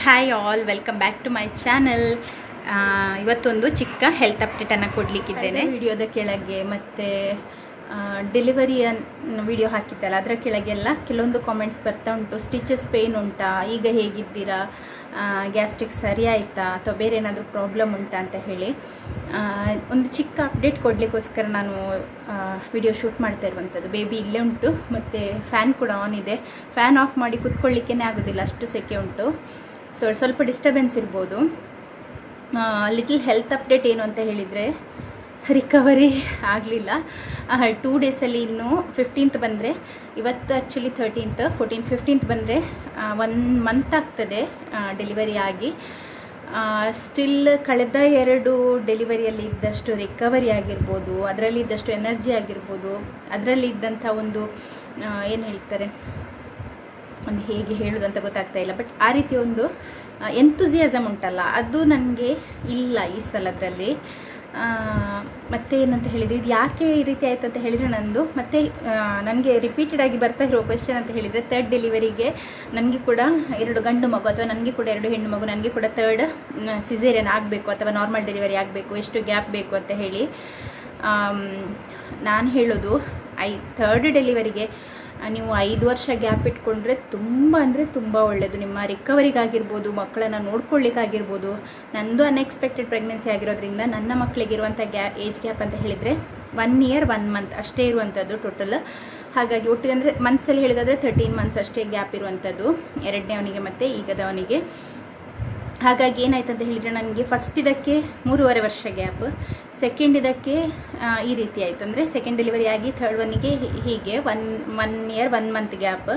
Hi all, welcome back to my channel. ಇವತ್ತೊಂದು ಚಿಕ್ಕ health ಅಪ್ಡೇಟನ್ನು ಕೊಡಲಿಕ್ಕಿದ್ದೇನೆ. ವಿಡಿಯೋದ ಕೆಳಗೆ ಮತ್ತು ಡೆಲಿವರಿಯ ವಿಡಿಯೋ ಹಾಕಿದ್ದಲ್ಲ, ಅದರ ಕೆಳಗೆಲ್ಲ ಕೆಲವೊಂದು ಕಾಮೆಂಟ್ಸ್ ಬರ್ತಾ ಉಂಟು. ಸ್ಟಿಚಸ್ ಪೇಯ್ನ್ ಉಂಟಾ, ಈಗ ಹೇಗಿದ್ದೀರಾ, ಗ್ಯಾಸ್ಟ್ರಿಕ್ ಸರಿ ಆಯಿತಾ ಅಥವಾ ಬೇರೆ ಏನಾದರೂ ಪ್ರಾಬ್ಲಮ್ ಉಂಟಾ ಅಂತ ಹೇಳಿ ಒಂದು ಚಿಕ್ಕ ಅಪ್ಡೇಟ್ ಕೊಡಲಿಕ್ಕೋಸ್ಕರ ನಾನು ವಿಡಿಯೋ ಶೂಟ್ ಮಾಡ್ತಾ ಇರುವಂಥದ್ದು. ಬೇಬಿ ಇಲ್ಲೇ ಉಂಟು ಮತ್ತು ಫ್ಯಾನ್ ಕೂಡ ಆನ್ ಇದೆ. ಫ್ಯಾನ್ ಆಫ್ ಮಾಡಿ ಕೂತ್ಕೊಳ್ಳಿಕ್ಕೇ ಆಗೋದಿಲ್ಲ, ಅಷ್ಟು ಸೆಕೆ ಉಂಟು. ಸ್ವಲ್ಪ ಡಿಸ್ಟರ್ಬೆನ್ಸ್ ಇರ್ಬೋದು. ಲಿಟಲ್ ಹೆಲ್ತ್ ಅಪ್ಡೇಟ್ ಏನು ಅಂತ ಹೇಳಿದರೆ, ರಿಕವರಿ ಆಗಲಿಲ್ಲ. 2 ಡೇಸಲ್ಲಿ ಇನ್ನೂ 15th ಬಂದರೆ, ಇವತ್ತು ಆ್ಯಕ್ಚುಲಿ 13th, 14th, 15th ಬಂದರೆ 1 ಮಂತ್ ಆಗ್ತದೆ ಡೆಲಿವರಿ ಆಗಿ. ಸ್ಟಿಲ್ ಕಳೆದ 2 ಡೆಲಿವರಿಯಲ್ಲಿ ಇದ್ದಷ್ಟು ರಿಕವರಿ ಆಗಿರ್ಬೋದು, ಅದರಲ್ಲಿ ಇದ್ದಷ್ಟು ಎನರ್ಜಿ ಆಗಿರ್ಬೋದು, ಅದರಲ್ಲಿ ಇದ್ದಂಥ ಒಂದು ಏನು ಹೇಳ್ತಾರೆ, ಒಂದು ಹೇಗೆ ಹೇಳೋದಂತ ಗೊತ್ತಾಗ್ತಾ ಇಲ್ಲ, ಬಟ್ ಆ ರೀತಿ ಒಂದು ಎಂತೂಸಿಯಾಸಮ್ ಉಂಟಲ್ಲ, ಅದು ನನಗೆ ಇಲ್ಲ ಈ ಸಲದ್ರಲ್ಲಿ. ಮತ್ತು ಏನಂತ ಹೇಳಿದರೆ, ಇದು ಯಾಕೆ ಈ ರೀತಿ ಆಯಿತು ಅಂತ ಹೇಳಿದರೆ, ಮತ್ತು ನನಗೆ ರಿಪೀಟೆಡ್ ಆಗಿ ಬರ್ತಾ ಇರೋ ಕ್ವೆಶ್ಚನ್ ಅಂತ ಹೇಳಿದರೆ, 3rd ಡೆಲಿವರಿಗೆ ನನಗೆ ಕೂಡ 2 ಗಂಡು ಮಗು ಅಥವಾ ನನಗೆ ಕೂಡ 2 ಹೆಣ್ಣು ಮಗು, ನನಗೆ ಕೂಡ 3rd ಸಿಸೇರಿಯನ್ ಆಗಬೇಕು ಅಥವಾ ನಾರ್ಮಲ್ ಡೆಲಿವರಿ ಆಗಬೇಕು, ಎಷ್ಟು ಗ್ಯಾಪ್ ಬೇಕು ಅಂತ ಹೇಳಿ ನಾನು ಹೇಳೋದು, 3rd ಡೆಲಿವರಿಗೆ ನೀವು 5 ವರ್ಷ ಗ್ಯಾಪ್ ಇಟ್ಕೊಂಡ್ರೆ ತುಂಬ ಅಂದರೆ ತುಂಬ ಒಳ್ಳೆಯದು. ನಿಮ್ಮ ರಿಕವರಿಗಾಗಿರ್ಬೋದು, ಮಕ್ಕಳನ್ನು ನೋಡ್ಕೊಳ್ಳಿಕ್ಕಾಗಿರ್ಬೋದು. ನಂದು ಅನ್ಎಕ್ಸ್ಪೆಕ್ಟೆಡ್ ಪ್ರೆಗ್ನೆನ್ಸಿ ಆಗಿರೋದ್ರಿಂದ ನನ್ನ ಮಕ್ಕಳಿಗಿರುವಂಥ ಏಜ್ ಗ್ಯಾಪ್ ಅಂತ ಹೇಳಿದರೆ 1 year 1 month ಅಷ್ಟೇ ಇರುವಂಥದ್ದು ಟೋಟಲ್. ಹಾಗಾಗಿ ಒಟ್ಟಿಗೆ ಅಂದರೆ ಮಂತ್ಸಲ್ಲಿ ಹೇಳಿದಾದರೆ 13 months ಅಷ್ಟೇ ಗ್ಯಾಪ್ ಇರುವಂಥದ್ದು, 2ನೇವನಿಗೆ ಮತ್ತು ಈಗದವನಿಗೆ. ಹಾಗಾಗಿ ಏನಾಯ್ತು ಅಂತ ಹೇಳಿದರೆ, ನನಗೆ ಫಸ್ಟ್ ಇದಕ್ಕೆ 3.5 ವರ್ಷ ಗ್ಯಾಪ್, ಸೆಕೆಂಡ್ ಇದಕ್ಕೆ ಈ ರೀತಿ ಆಯಿತು. ಅಂದರೆ ಸೆಕೆಂಡ್ ಡೆಲಿವರಿ ಆಗಿ 3rd ಒನ್ನಿಗೆ ಹೀಗೆ 1 year 1 month ಗ್ಯಾಪ್.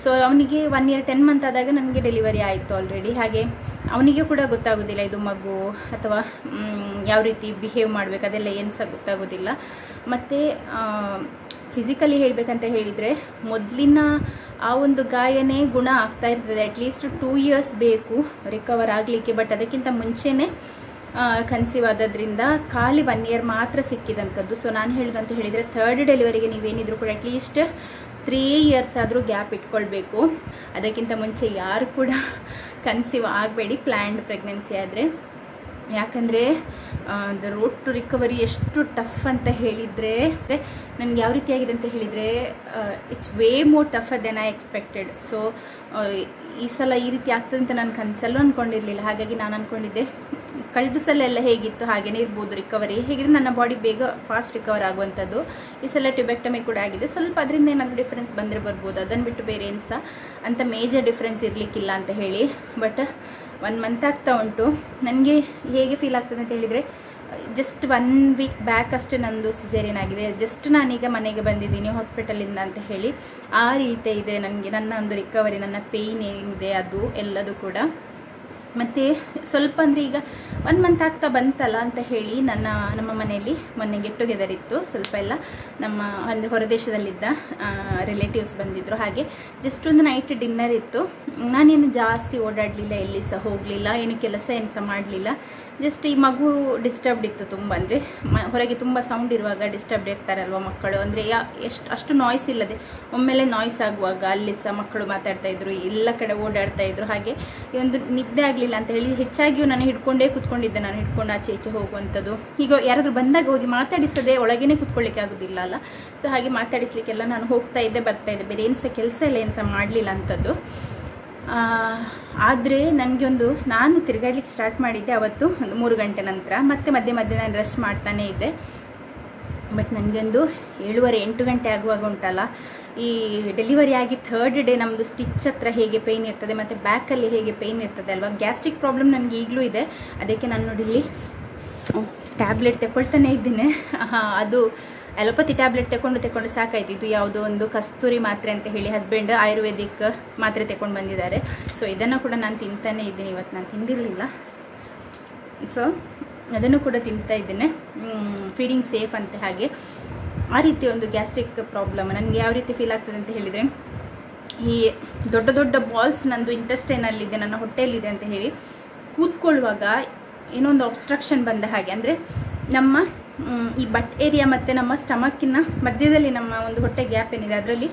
ಸೊ ಅವನಿಗೆ 1 year 10 month ಆದಾಗ ನನಗೆ ಡೆಲಿವರಿ ಆಯಿತು ಆಲ್ರೆಡಿ. ಹಾಗೆ ಅವನಿಗೆ ಕೂಡ ಗೊತ್ತಾಗೋದಿಲ್ಲ ಇದು ಮಗು ಅಥವಾ ಯಾವ ರೀತಿ ಬಿಹೇವ್ ಮಾಡಬೇಕು, ಅದೆಲ್ಲ ಏನು ಸಹ ಗೊತ್ತಾಗೋದಿಲ್ಲ. ಮತ್ತು ಫಿಸಿಕಲಿ ಹೇಳಬೇಕಂತ ಹೇಳಿದರೆ, ಮೊದಲಿನ ಆ ಒಂದು ಗಾಯನೇ ಗುಣ ಆಗ್ತಾ ಇರ್ತದೆ. ಅಟ್ಲೀಸ್ಟ್ 2 years ಬೇಕು ರಿಕವರ್ ಆಗಲಿಕ್ಕೆ. ಬಟ್ ಅದಕ್ಕಿಂತ ಮುಂಚೆನೇ ಕನ್ಸೀವ್ ಆದದ್ರಿಂದ ಖಾಲಿ 1 year ಮಾತ್ರ ಸಿಕ್ಕಿದಂಥದ್ದು. ಸೊ ನಾನು ಹೇಳೋದಂತ ಹೇಳಿದರೆ, 3rd ಡೆಲಿವರಿಗೆ ನೀವೇನಿದ್ರು ಕೂಡ ಅಟ್ಲೀಸ್ಟ್ 3 years ಆದರೂ ಗ್ಯಾಪ್ ಇಟ್ಕೊಳ್ಬೇಕು. ಅದಕ್ಕಿಂತ ಮುಂಚೆ ಯಾರು ಕೂಡ ಕನ್ಸೀವ್ ಆಗಬೇಡಿ ಪ್ಲ್ಯಾಂಡ್ ಪ್ರೆಗ್ನೆನ್ಸಿ ಆದರೆ. ಯಾಕಂದರೆ ದ ರೋಡ್ ಟು ರಿಕವರಿ ಎಷ್ಟು ಟಫ್ ಅಂತ ಹೇಳಿದರೆ, ನನಗೆ ಯಾವ ರೀತಿ ಆಗಿದೆ ಅಂತ ಹೇಳಿದರೆ, it's way more tougher then I expected. So ಈ ಸಲ ಈ ರೀತಿ ಆಗ್ತದೆ ಅಂತ ನಾನು ಕನಸಲ್ಲೂ ಅಂದ್ಕೊಂಡಿರಲಿಲ್ಲ. ಹಾಗಾಗಿ ನಾನು ಅಂದ್ಕೊಂಡಿದ್ದೆ ಕಳೆದ ಸಲ ಎಲ್ಲ ಹೇಗಿತ್ತು ಹಾಗೇ ಇರ್ಬೋದು ರಿಕವರಿ. ಹೇಗಿದ್ರೆ ನನ್ನ ಬಾಡಿ ಬೇಗ ಫಾಸ್ಟ್ ರಿಕವರ್ ಆಗುವಂಥದ್ದು. ಈ ಸಲ ಟ್ಯೂಬೆಕ್ಟಮಿ ಕೂಡ ಆಗಿದೆ. ಸ್ವಲ್ಪ ಅದರಿಂದ ಏನಾದರೂ ಡಿಫ್ರೆನ್ಸ್ ಬಂದರೆ ಬರ್ಬೋದು, ಅದನ್ನು ಬಿಟ್ಟು ಬೇರೆ ಏನು ಸಹ ಅಂತ ಮೇಜರ್ ಡಿಫ್ರೆನ್ಸ್ ಇರಲಿಕ್ಕಿಲ್ಲ ಅಂತ ಹೇಳಿ. ಬಟ್ 1 month ಆಗ್ತಾ ಉಂಟು. ನನಗೆ ಹೇಗೆ ಫೀಲ್ ಆಗ್ತದೆ ಅಂತ ಹೇಳಿದರೆ, ಜಸ್ಟ್ 1 week ಬ್ಯಾಕ್ ಅಷ್ಟೇ ನಂದು ಸಿಸೇರಿಯನ್ ಆಗಿದೆ. ಜಸ್ಟ್ ನಾನೀಗ ಮನೆಗೆ ಬಂದಿದ್ದೀನಿ ಹಾಸ್ಪಿಟಲಿಂದ ಅಂತ ಹೇಳಿ. ಆ ರೀತಿ ಇದೆ ನನಗೆ ನನ್ನ ಒಂದು ರಿಕವರಿ, ನನ್ನ ಪೇಯ್ನ್ ಏನಿದೆ ಅದು ಎಲ್ಲದು ಕೂಡ. ಮತ್ತು ಸ್ವಲ್ಪ ಅಂದರೆ ಈಗ 1 month ಆಗ್ತಾ ಬಂತಲ್ಲ ಅಂತ ಹೇಳಿ ನಮ್ಮ ಮನೆಯಲ್ಲಿ ಮೊನ್ನೆ ಗೆಟ್ ಟುಗೆದರ್ ಇತ್ತು. ಸ್ವಲ್ಪ ಎಲ್ಲ ನಮ್ಮ ಅಂದರೆ ಹೊರದೇಶದಲ್ಲಿದ್ದ ರಿಲೇಟಿವ್ಸ್ ಬಂದಿದ್ದರು. ಹಾಗೆ ಜಸ್ಟ್ ಒಂದು ನೈಟ್ ಡಿನ್ನರ್ ಇತ್ತು. ನಾನೇನು ಜಾಸ್ತಿ ಓಡಾಡಲಿಲ್ಲ, ಎಲ್ಲಿ ಸಹ ಹೋಗಲಿಲ್ಲ, ಏನು ಕೆಲಸ ಏನು ಸಹ ಮಾಡಲಿಲ್ಲ. ಜಸ್ಟ್ ಈ ಮಗು ಡಿಸ್ಟರ್ಬ್ಡ್ ಇತ್ತು ತುಂಬ. ಅಂದರೆ ಹೊರಗೆ ತುಂಬ ಸೌಂಡ್ ಇರುವಾಗ ಡಿಸ್ಟರ್ಬ್ಡ್ ಇರ್ತಾರಲ್ವ ಮಕ್ಕಳು. ಅಂದರೆ ಅಷ್ಟು ನಾಯ್ಸ್ ಇಲ್ಲದೆ ಒಮ್ಮೆಲೆ ನಾಯ್ಸ್ ಆಗುವಾಗ ಅಲ್ಲಿ ಸಹ ಮಕ್ಕಳು ಮಾತಾಡ್ತಾಯಿದ್ರು, ಎಲ್ಲ ಕಡೆ ಓಡಾಡ್ತಾಯಿದ್ರು. ಹಾಗೆ ಈ ಒಂದು ನಿದ್ದೆ ಆಗಲಿಲ್ಲ ಅಂತ ಹೇಳಿ ಹೆಚ್ಚಾಗಿಯೂ ನಾನು ಹಿಡ್ಕೊಂಡೇ ಕೂತ್ಕೊಂಡಿದ್ದೆ. ನಾನು ಹಿಡ್ಕೊಂಡು ಆಚೆ ಈಚೆ ಹೋಗುವಂಥದ್ದು. ಈಗ ಯಾರಾದರೂ ಬಂದಾಗ ಹೋಗಿ ಮಾತಾಡಿಸದೆ ಒಳಗೇ ಕೂತ್ಕೊಳ್ಳಿಕ್ಕೆ ಆಗೋದಿಲ್ಲ ಅಲ್ಲ. ಸೊ ಹಾಗೆ ಮಾತಾಡಿಸ್ಲಿಕ್ಕೆಲ್ಲ ನಾನು ಹೋಗ್ತಾ ಇದ್ದೆ ಬರ್ತಾಯಿದ್ದೆ. ಬೇರೆ ಏನು ಸಹ ಕೆಲಸ ಇಲ್ಲ, ಏನು ಸಹ ಮಾಡಲಿಲ್ಲ ಅಂಥದ್ದು. ಆದರೆ ನನಗೆ ನಾನು ತಿರುಗಾಡ್ಲಿಕ್ಕೆ ಸ್ಟಾರ್ಟ್ ಮಾಡಿದ್ದೆ ಅವತ್ತು ಒಂದು 3 ಗಂಟೆ ನಂತರ. ಮತ್ತೆ ಮಧ್ಯೆ ನಾನು ರೆಸ್ಟ್ ಮಾಡ್ತಾನೇ ಇದ್ದೆ. ಬಟ್ ನನಗೊಂದು 7:30-8 ಗಂಟೆ ಆಗುವಾಗ ಉಂಟಲ್ಲ, ಈ ಡೆಲಿವರಿ ಆಗಿ 3rd ಡೇ ನಮ್ಮದು ಸ್ಟಿಚ್ ಹತ್ರ ಹೇಗೆ ಪೇಯ್ನ್ ಇರ್ತದೆ ಮತ್ತು ಬ್ಯಾಕಲ್ಲಿ ಹೇಗೆ ಪೇಯ್ನ್ ಇರ್ತದೆ ಅಲ್ವಾ. ಗ್ಯಾಸ್ಟ್ರಿಕ್ ಪ್ರಾಬ್ಲಮ್ ನನಗೆ ಈಗಲೂ ಇದೆ. ಅದಕ್ಕೆ ನಾನು ನೋಡಿ ಇಲ್ಲಿ ಟ್ಯಾಬ್ಲೆಟ್ ತಗೊಳ್ತಾನೆ ಇದ್ದೀನಿ. ಅದು ಅಲೋಪತಿ ಟ್ಯಾಬ್ಲೆಟ್ ತಗೊಂಡು ಸಾಕಾಯಿತು. ಇದು ಯಾವುದೋ ಒಂದು ಕಸ್ತೂರಿ ಮಾತ್ರೆ ಅಂತ ಹೇಳಿ ಹಸ್ಬೆಂಡ್ ಆಯುರ್ವೇದಿಕ್ ಮಾತ್ರೆ ತಗೊಂಡು ಬಂದಿದ್ದಾರೆ. ಸೊ ಇದನ್ನು ಕೂಡ ನಾನು ತಿಂತಾನೇ ಇದ್ದೀನಿ. ಇವತ್ತು ನಾನು ತಿಂದಿರಲಿಲ್ಲ, ಸೊ ಅದನ್ನು ಕೂಡ ತಿಂತಾ ಇದ್ದೇನೆ. ಫೀಡಿಂಗ್ ಸೇಫ್ ಅಂತ. ಹಾಗೆ ಆ ರೀತಿ ಒಂದು ಗ್ಯಾಸ್ಟ್ರಿಕ್ ಪ್ರಾಬ್ಲಮ್ ನನಗೆ ಯಾವ ರೀತಿ ಫೀಲ್ ಆಗ್ತದೆ ಅಂತ ಹೇಳಿದರೆ, ಈ ದೊಡ್ಡ ದೊಡ್ಡ ಬಾಲ್ಸ್ ನಂದು ಇಂಟೆಸ್ಟೈನಲ್ಲಿದೆ, ನನ್ನ ಹೊಟ್ಟೆಯಲ್ಲಿದೆ ಅಂತ ಹೇಳಿ ಕೂತ್ಕೊಳ್ಳುವಾಗ ಏನೋ ಒಂದು ಅಬ್ಸ್ಟ್ರಕ್ಷನ್ ಬಂದ ಹಾಗೆ. ಅಂದರೆ ನಮ್ಮ ಈ ಬಟ್ ಏರಿಯಾ ಮತ್ತು ನಮ್ಮ ಸ್ಟಮಕ್ಕಿನ ಮಧ್ಯದಲ್ಲಿ ನಮ್ಮ ಒಂದು ಹೊಟ್ಟೆ ಗ್ಯಾಪ್ ಏನಿದೆ ಅದರಲ್ಲಿ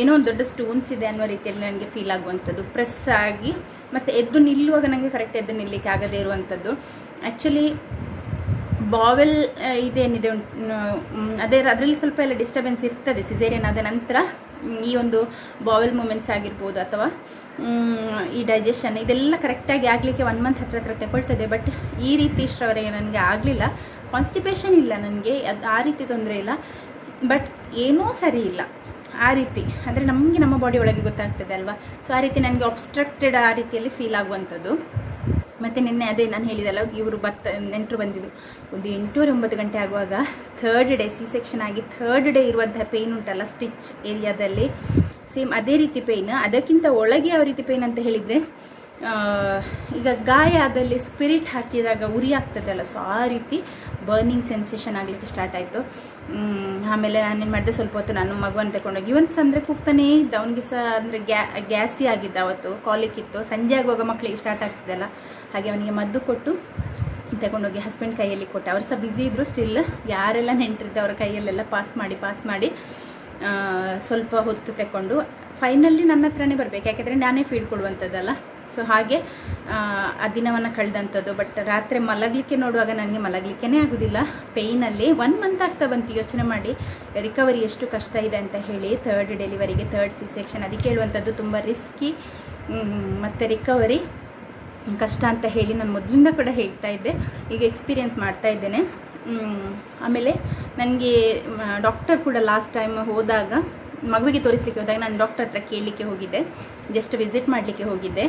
ಏನೋ ಒಂದು ದೊಡ್ಡ ಸ್ಟೋನ್ಸ್ ಇದೆ ಅನ್ನೋ ರೀತಿಯಲ್ಲಿ ನನಗೆ ಫೀಲ್ ಆಗುವಂಥದ್ದು. ಪ್ರೆಸ್ ಆಗಿ ಮತ್ತು ಎದ್ದು ನಿಲ್ಲುವಾಗ ನನಗೆ ಕರೆಕ್ಟ್ ಎದ್ದು ನಿಲ್ಲಲಿಕ್ಕೆ ಆಗದೇ ಇರುವಂಥದ್ದು. ಆ್ಯಕ್ಚುಲಿ ಬಾವೆಲ್ ಇದೇನಿದೆ ಅದರಲ್ಲಿ ಸ್ವಲ್ಪ ಎಲ್ಲ ಡಿಸ್ಟರ್ಬೆನ್ಸ್ ಇರ್ತದೆ ಸಿಸೇರಿಯನ್ ಆದ ನಂತರ. ಈ ಒಂದು ಬಾವೆಲ್ ಮೂಮೆಂಟ್ಸ್ ಆಗಿರ್ಬೋದು ಅಥವಾ ಈ ಡೈಜೆಷನ್ ಇದೆಲ್ಲ ಕರೆಕ್ಟಾಗಿ ಆಗಲಿಕ್ಕೆ 1 ಮಂತ್ ಹತ್ರ ತಗೊಳ್ತದೆ. ಬಟ್ ಈ ರೀತಿ ಇಷ್ಟರವರೆಗೆ ನನಗೆ ಆಗಲಿಲ್ಲ. ಕಾನ್ಸ್ಟಿಪೇಷನ್ ಇಲ್ಲ ನನಗೆ, ಅದು ಆ ರೀತಿ ತೊಂದರೆ ಇಲ್ಲ. ಬಟ್ ಏನೂ ಸರಿ ಇಲ್ಲ ಆ ರೀತಿ, ಅಂದರೆ ನಮಗೆ ನಮ್ಮ ಬಾಡಿ ಒಳಗೆ ಗೊತ್ತಾಗ್ತದೆ ಅಲ್ವಾ. ಸೊ ಆ ರೀತಿ ನನಗೆ ಅಬ್ಸ್ಟ್ರಕ್ಟೆಡ್ ಆ ರೀತಿಯಲ್ಲಿ ಫೀಲ್ ಆಗುವಂಥದ್ದು. ಮತ್ತು ನಿನ್ನೆ ಅದೇ ನಾನು ಹೇಳಿದಲ್ಲ, ಇವರು ನೆಂಟರು ಬಂದಿದ್ರು ಒಂದು 8-9 ಗಂಟೆ ಆಗುವಾಗ. 3rd ಡೇ ಸಿ ಸೆಕ್ಷನ್ ಆಗಿ 3rd ಡೇ ಇರುವಂತಹ ಪೇಯ್ನ್ ಉಂಟಲ್ಲ ಸ್ಟಿಚ್ ಏರಿಯಾದಲ್ಲಿ, ಸೇಮ್ ಅದೇ ರೀತಿ ಪೇಯ್ನ್. ಅದಕ್ಕಿಂತ ಒಳಗೆ ಯಾವ ರೀತಿ ಪೇಯ್ನ್ ಅಂತ ಹೇಳಿದರೆ, ಈಗ ಗಾಯ ಆದಲ್ಲಿ ಸ್ಪಿರಿಟ್ ಹಾಕಿದಾಗ ಉರಿ ಆಗ್ತದಲ್ಲ, ಸೊ ಆ ರೀತಿ ಬರ್ನಿಂಗ್ ಸೆನ್ಸೇಷನ್ ಆಗಲಿಕ್ಕೆ ಸ್ಟಾರ್ಟ್ ಆಯಿತು. ಆಮೇಲೆ ನಾನೇನು ಮಾಡಿದೆ, ಸ್ವಲ್ಪ ಹೊತ್ತು ನಾನು ಮಗುವನ್ನು ತಗೊಂಡೋಗಿ, ಇವನ್ಸ್ ಅಂದರೆ ಕೂಗ್ತಾನೇ ಇದ್ದ. ಅವನಿಗೆ ಸಹ ಅಂದರೆ ಗ್ಯಾಸಿ ಆಗಿದ್ದ, ಅವತ್ತು ಕಾಲಿಕ್ ಇತ್ತು. ಸಂಜೆ ಆಗುವಾಗ ಮಕ್ಕಳಿಗೆ ಸ್ಟಾರ್ಟ್ ಆಗ್ತಿದ್ದಲ್ಲ, ಹಾಗೆ ಅವನಿಗೆ ಮದ್ದು ಕೊಟ್ಟು ತಗೊಂಡೋಗಿ ಹಸ್ಬೆಂಡ್ ಕೈಯಲ್ಲಿ ಕೊಟ್ಟೆ. ಅವರು ಸಹ ಬ್ಯುಸಿ ಇದ್ದರು. ಸ್ಟಿಲ್ ಯಾರೆಲ್ಲ ನೆಂಟರಿದ್ದೆ ಅವರ ಕೈಯಲ್ಲೆಲ್ಲ ಪಾಸ್ ಮಾಡಿ ಸ್ವಲ್ಪ ಹೊತ್ತು ತಗೊಂಡು ಫೈನಲಿ ನನ್ನ ಹತ್ರನೇ ಬರಬೇಕು, ಯಾಕೆಂದರೆ ನಾನೇ ಫೀಡ್ ಕೊಡುವಂಥದ್ದಲ್ಲ. ಸೊ ಹಾಗೆ ಆ ದಿನವನ್ನು ಕಳೆದಂಥದ್ದು. ಬಟ್ ರಾತ್ರಿ ಮಲಗಲಿಕ್ಕೆ ನೋಡುವಾಗ ನನಗೆ ಮಲಗಲಿಕ್ಕೇ ಆಗೋದಿಲ್ಲ ಪೇಯ್ನಲ್ಲಿ. 1 ಮಂತ್ ಆಗ್ತಾ ಬಂತು. ಯೋಚನೆ ಮಾಡಿ ರಿಕವರಿ ಎಷ್ಟು ಕಷ್ಟ ಇದೆ ಅಂತ ಹೇಳಿ. 3rd ಡೆಲಿವರಿಗೆ 3rd ಸಿ ಸೆಕ್ಷನ್, ಅದಕ್ಕೆ ಹೇಳುವಂಥದ್ದು ತುಂಬ ರಿಸ್ಕಿ ಮತ್ತು ರಿಕವರಿ ಕಷ್ಟ ಅಂತ ಹೇಳಿ ನಾನು ಮೊದಲಿಂದ ಕೂಡ ಹೇಳ್ತಾ ಇದ್ದೆ. ಈಗ ಎಕ್ಸ್ಪೀರಿಯೆನ್ಸ್ ಮಾಡ್ತಾ ಇದ್ದೇನೆ. ಆಮೇಲೆ ನನಗೆ ಡಾಕ್ಟರ್ ಕೂಡ ಲಾಸ್ಟ್ ಟೈಮ್ ಹೋದಾಗ, ಮಗುವಿಗೆ ತೋರಿಸಲಿಕ್ಕೆ ಹೋದಾಗ ನಾನು ಡಾಕ್ಟರ್ ಹತ್ರ ಕೇಳಲಿಕ್ಕೆ ಹೋಗಿದ್ದೆ, ಜಸ್ಟ್ ವಿಸಿಟ್ ಮಾಡಲಿಕ್ಕೆ ಹೋಗಿದ್ದೆ.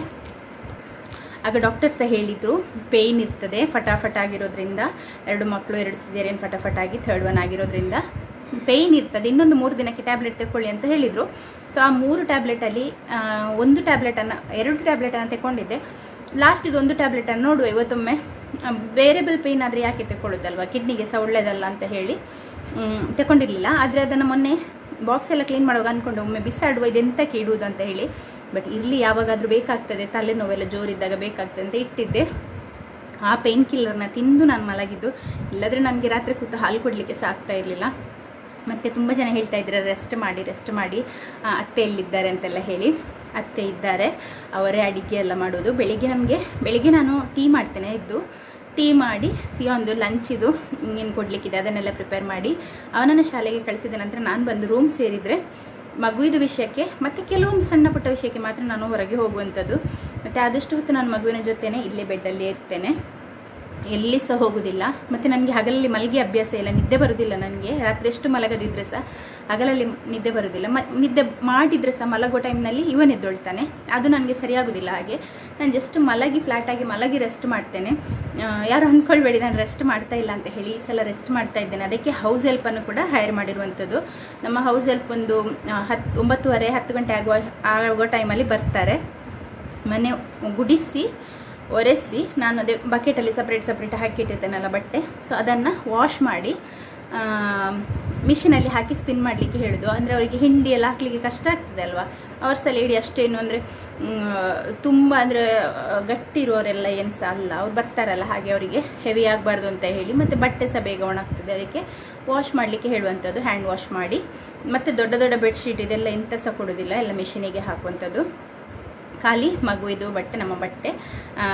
ಆಗ ಡಾಕ್ಟರ್ ಸಹ ಹೇಳಿದರು ಪೇಯ್ನ್ ಇರ್ತದೆ ಫಟಾಫಟ್ ಆಗಿರೋದ್ರಿಂದ, 2 ಮಕ್ಕಳು 2 ಸಿಸೇರಿಯನ್ ಫಟಾಫಟ್ ಆಗಿ 3rd ಒನ್ ಆಗಿರೋದ್ರಿಂದ ಪೇಯ್ನ್ ಇರ್ತದೆ, ಇನ್ನೊಂದು 3 ದಿನಕ್ಕೆ ಟ್ಯಾಬ್ಲೆಟ್ ತಗೊಳ್ಳಿ ಅಂತ ಹೇಳಿದರು. ಸೊ ಆ 3 ಟ್ಯಾಬ್ಲೆಟಲ್ಲಿ 2 ಟ್ಯಾಬ್ಲೆಟನ್ನು ತಗೊಂಡಿದ್ದೆ. ಲಾಸ್ಟ್ ಇದು 1 ಟ್ಯಾಬ್ಲೆಟನ್ನು ನೋಡುವ ಇವತ್ತೊಮ್ಮೆ, ವೇರಿಯಬಲ್ ಪೇಯ್ನ್ ಆದರೆ ಯಾಕೆ ತಗೊಳ್ಳೋದಲ್ವ, ಕಿಡ್ನಿಗೆ ಸಹ ಒಳ್ಳೆಯದಲ್ಲ ಅಂತ ಹೇಳಿ ತಗೊಂಡಿರಲಿಲ್ಲ. ಆದರೆ ಅದನ್ನು ಮೊನ್ನೆ ಬಾಕ್ಸ್ ಎಲ್ಲ ಕ್ಲೀನ್ ಮಾಡುವಾಗ ಅಂದ್ಕೊಂಡು ಒಮ್ಮೆ ಬಿಸಾಡುವ, ಇದೆಂತಕ್ಕೆ ಇಡುವುದು ಅಂತ ಹೇಳಿ. ಬಟ್ ಇಲ್ಲಿ ಯಾವಾಗಾದರೂ ಬೇಕಾಗ್ತದೆ, ತಲೆನೋವೆಲ್ಲ ಜೋರಿದ್ದಾಗ ಬೇಕಾಗ್ತದೆ ಅಂತ ಇಟ್ಟಿದ್ದೆ. ಆ ಪೇಯ್ನ್ ಕಿಲ್ಲರ್ನ ತಿಂದು ನಾನು ಮಲಗಿದ್ದು, ಇಲ್ಲದ್ರೆ ನನಗೆ ರಾತ್ರಿ ಕೂತು ಹಾಲು ಕೊಡಲಿಕ್ಕೆ ಸಹ ಆಗ್ತಾ ಇರಲಿಲ್ಲ. ಮತ್ತು ತುಂಬ ಜನ ಹೇಳ್ತಾ ಇದ್ದಾರೆ ರೆಸ್ಟ್ ಮಾಡಿ ಅತ್ತೆ ಎಲ್ಲಿದ್ದಾರೆ ಅಂತೆಲ್ಲ ಹೇಳಿ. ಅತ್ತೆ ಇದ್ದಾರೆ, ಅವರೇ ಅಡಿಗೆ ಎಲ್ಲ ಮಾಡೋದು. ಬೆಳಿಗ್ಗೆ ನಾನು ಟೀ ಮಾಡ್ತೇನೆ, ಇದ್ದು ಟೀ ಮಾಡಿ ಸಿಯೋಂದು ಲಂಚಿದು ಏನು ಕೊಡಲಿಕ್ಕಿದೆ ಅದನ್ನೆಲ್ಲ ಪ್ರಿಪೇರ್ ಮಾಡಿ ಅವನನ್ನು ಶಾಲೆಗೆ ಕಳಿಸಿದ ನಂತರ ನಾನು ಬಂದು ರೂಮ್ ಸೇರಿದರೆ ಮಗುವಿದ ವಿಷಯಕ್ಕೆ ಮತ್ತು ಕೆಲವೊಂದು ಸಣ್ಣ ಪುಟ್ಟ ವಿಷಯಕ್ಕೆ ಮಾತ್ರ ನಾನು ಹೊರಗೆ ಹೋಗುವಂಥದ್ದು. ಮತ್ತು ಆದಷ್ಟು ಹೊತ್ತು ನಾನು ಮಗುವಿನ ಜೊತೆನೇ ಇಲ್ಲೇ ಬೆಡ್ಡಲ್ಲಿ ಇರ್ತೇನೆ, ಎಲ್ಲಿ ಸಹ ಹೋಗೋದಿಲ್ಲ. ಮತ್ತು ನನಗೆ ಹಗಲಲ್ಲಿ ಮಲಗಿ ಅಭ್ಯಾಸ ಇಲ್ಲ, ನಿದ್ದೆ ಬರೋದಿಲ್ಲ ನನಗೆ. ರಾತ್ರಿ ಎಷ್ಟು ಮಲಗದಿದ್ದರೆ ಸಹ ಹಗಲಲ್ಲಿ ನಿದ್ದೆ ಬರೋದಿಲ್ಲ. ನಿದ್ದೆ ಮಾಡಿದರೆ ಸಹ ಮಲಗುವ ಟೈಮ್ನಲ್ಲಿ ಇವನು ಎದ್ದೊಳ್ತಾನೆ, ಅದು ನನಗೆ ಸರಿಯಾಗೋದಿಲ್ಲ. ಹಾಗೆ ನಾನು ಜಸ್ಟ್ ಫ್ಲ್ಯಾಟಾಗಿ ಮಲಗಿ ರೆಸ್ಟ್ ಮಾಡ್ತೇನೆ. ಯಾರು ಅಂದ್ಕೊಳ್ಬೇಡಿ ನಾನು ರೆಸ್ಟ್ ಮಾಡ್ತಾ ಇಲ್ಲ ಅಂತ ಹೇಳಿ, ಈ ಸಲ ರೆಸ್ಟ್ ಮಾಡ್ತಾ ಇದ್ದೇನೆ. ಅದಕ್ಕೆ ಹೌಸ್ ಹೆಲ್ಪನ್ನು ಕೂಡ ಹೈರ್ ಮಾಡಿರುವಂಥದ್ದು. ನಮ್ಮ ಹೌಸ್ ಹೆಲ್ಪ್ ಒಂದು 9:30-10 ಗಂಟೆ ಆಗುವ ಟೈಮಲ್ಲಿ ಬರ್ತಾರೆ. ಮನೆ ಗುಡಿಸಿ ಒರೆಸಿ, ನಾನು ಅದೇ ಬಕೆಟಲ್ಲಿ ಸಪ್ರೇಟ್ ಹಾಕಿಟ್ಟಿರ್ತೇನಲ್ಲ ಬಟ್ಟೆ, ಸೊ ಅದನ್ನು ವಾಶ್ ಮಾಡಿ ಮಿಷಿನಲ್ಲಿ ಹಾಕಿ ಸ್ಪಿನ್ ಮಾಡಲಿಕ್ಕೆ ಹೇಳೋದು. ಅಂದರೆ ಅವರಿಗೆ ಹಿಂಡಿ ಎಲ್ಲ ಹಾಕಲಿಕ್ಕೆ ಕಷ್ಟ ಆಗ್ತದೆ ಅಲ್ವಾ. ಅವ್ರ ಸಲ ಹಿಡಿ ಅಷ್ಟೇನು ಅಂದರೆ ತುಂಬ ಅಂದರೆ ಗಟ್ಟಿ ಇರೋರೆಲ್ಲ ಏನು ಸಹ ಅಲ್ಲ, ಅವ್ರು ಬರ್ತಾರಲ್ಲ, ಹಾಗೆ ಅವರಿಗೆ ಹೆವಿ ಆಗಬಾರ್ದು ಅಂತ ಹೇಳಿ. ಮತ್ತು ಬಟ್ಟೆ ಸಹ ಬೇಗ ಒಣಗ್ತದೆ, ಅದಕ್ಕೆ ವಾಶ್ ಮಾಡಲಿಕ್ಕೆ ಹೇಳುವಂಥದ್ದು, ಹ್ಯಾಂಡ್ ವಾಶ್ ಮಾಡಿ. ಮತ್ತು ದೊಡ್ಡ ಬೆಡ್ಶೀಟ್ ಇದೆಲ್ಲ ಎಂಥ ಸಹ ಕೊಡೋದಿಲ್ಲ, ಎಲ್ಲ ಮಿಷಿನಿಗೆ ಹಾಕುವಂಥದ್ದು. ಖಾಲಿ ಮಗುವಿದು ಬಟ್ಟೆ, ನಮ್ಮ ಬಟ್ಟೆ,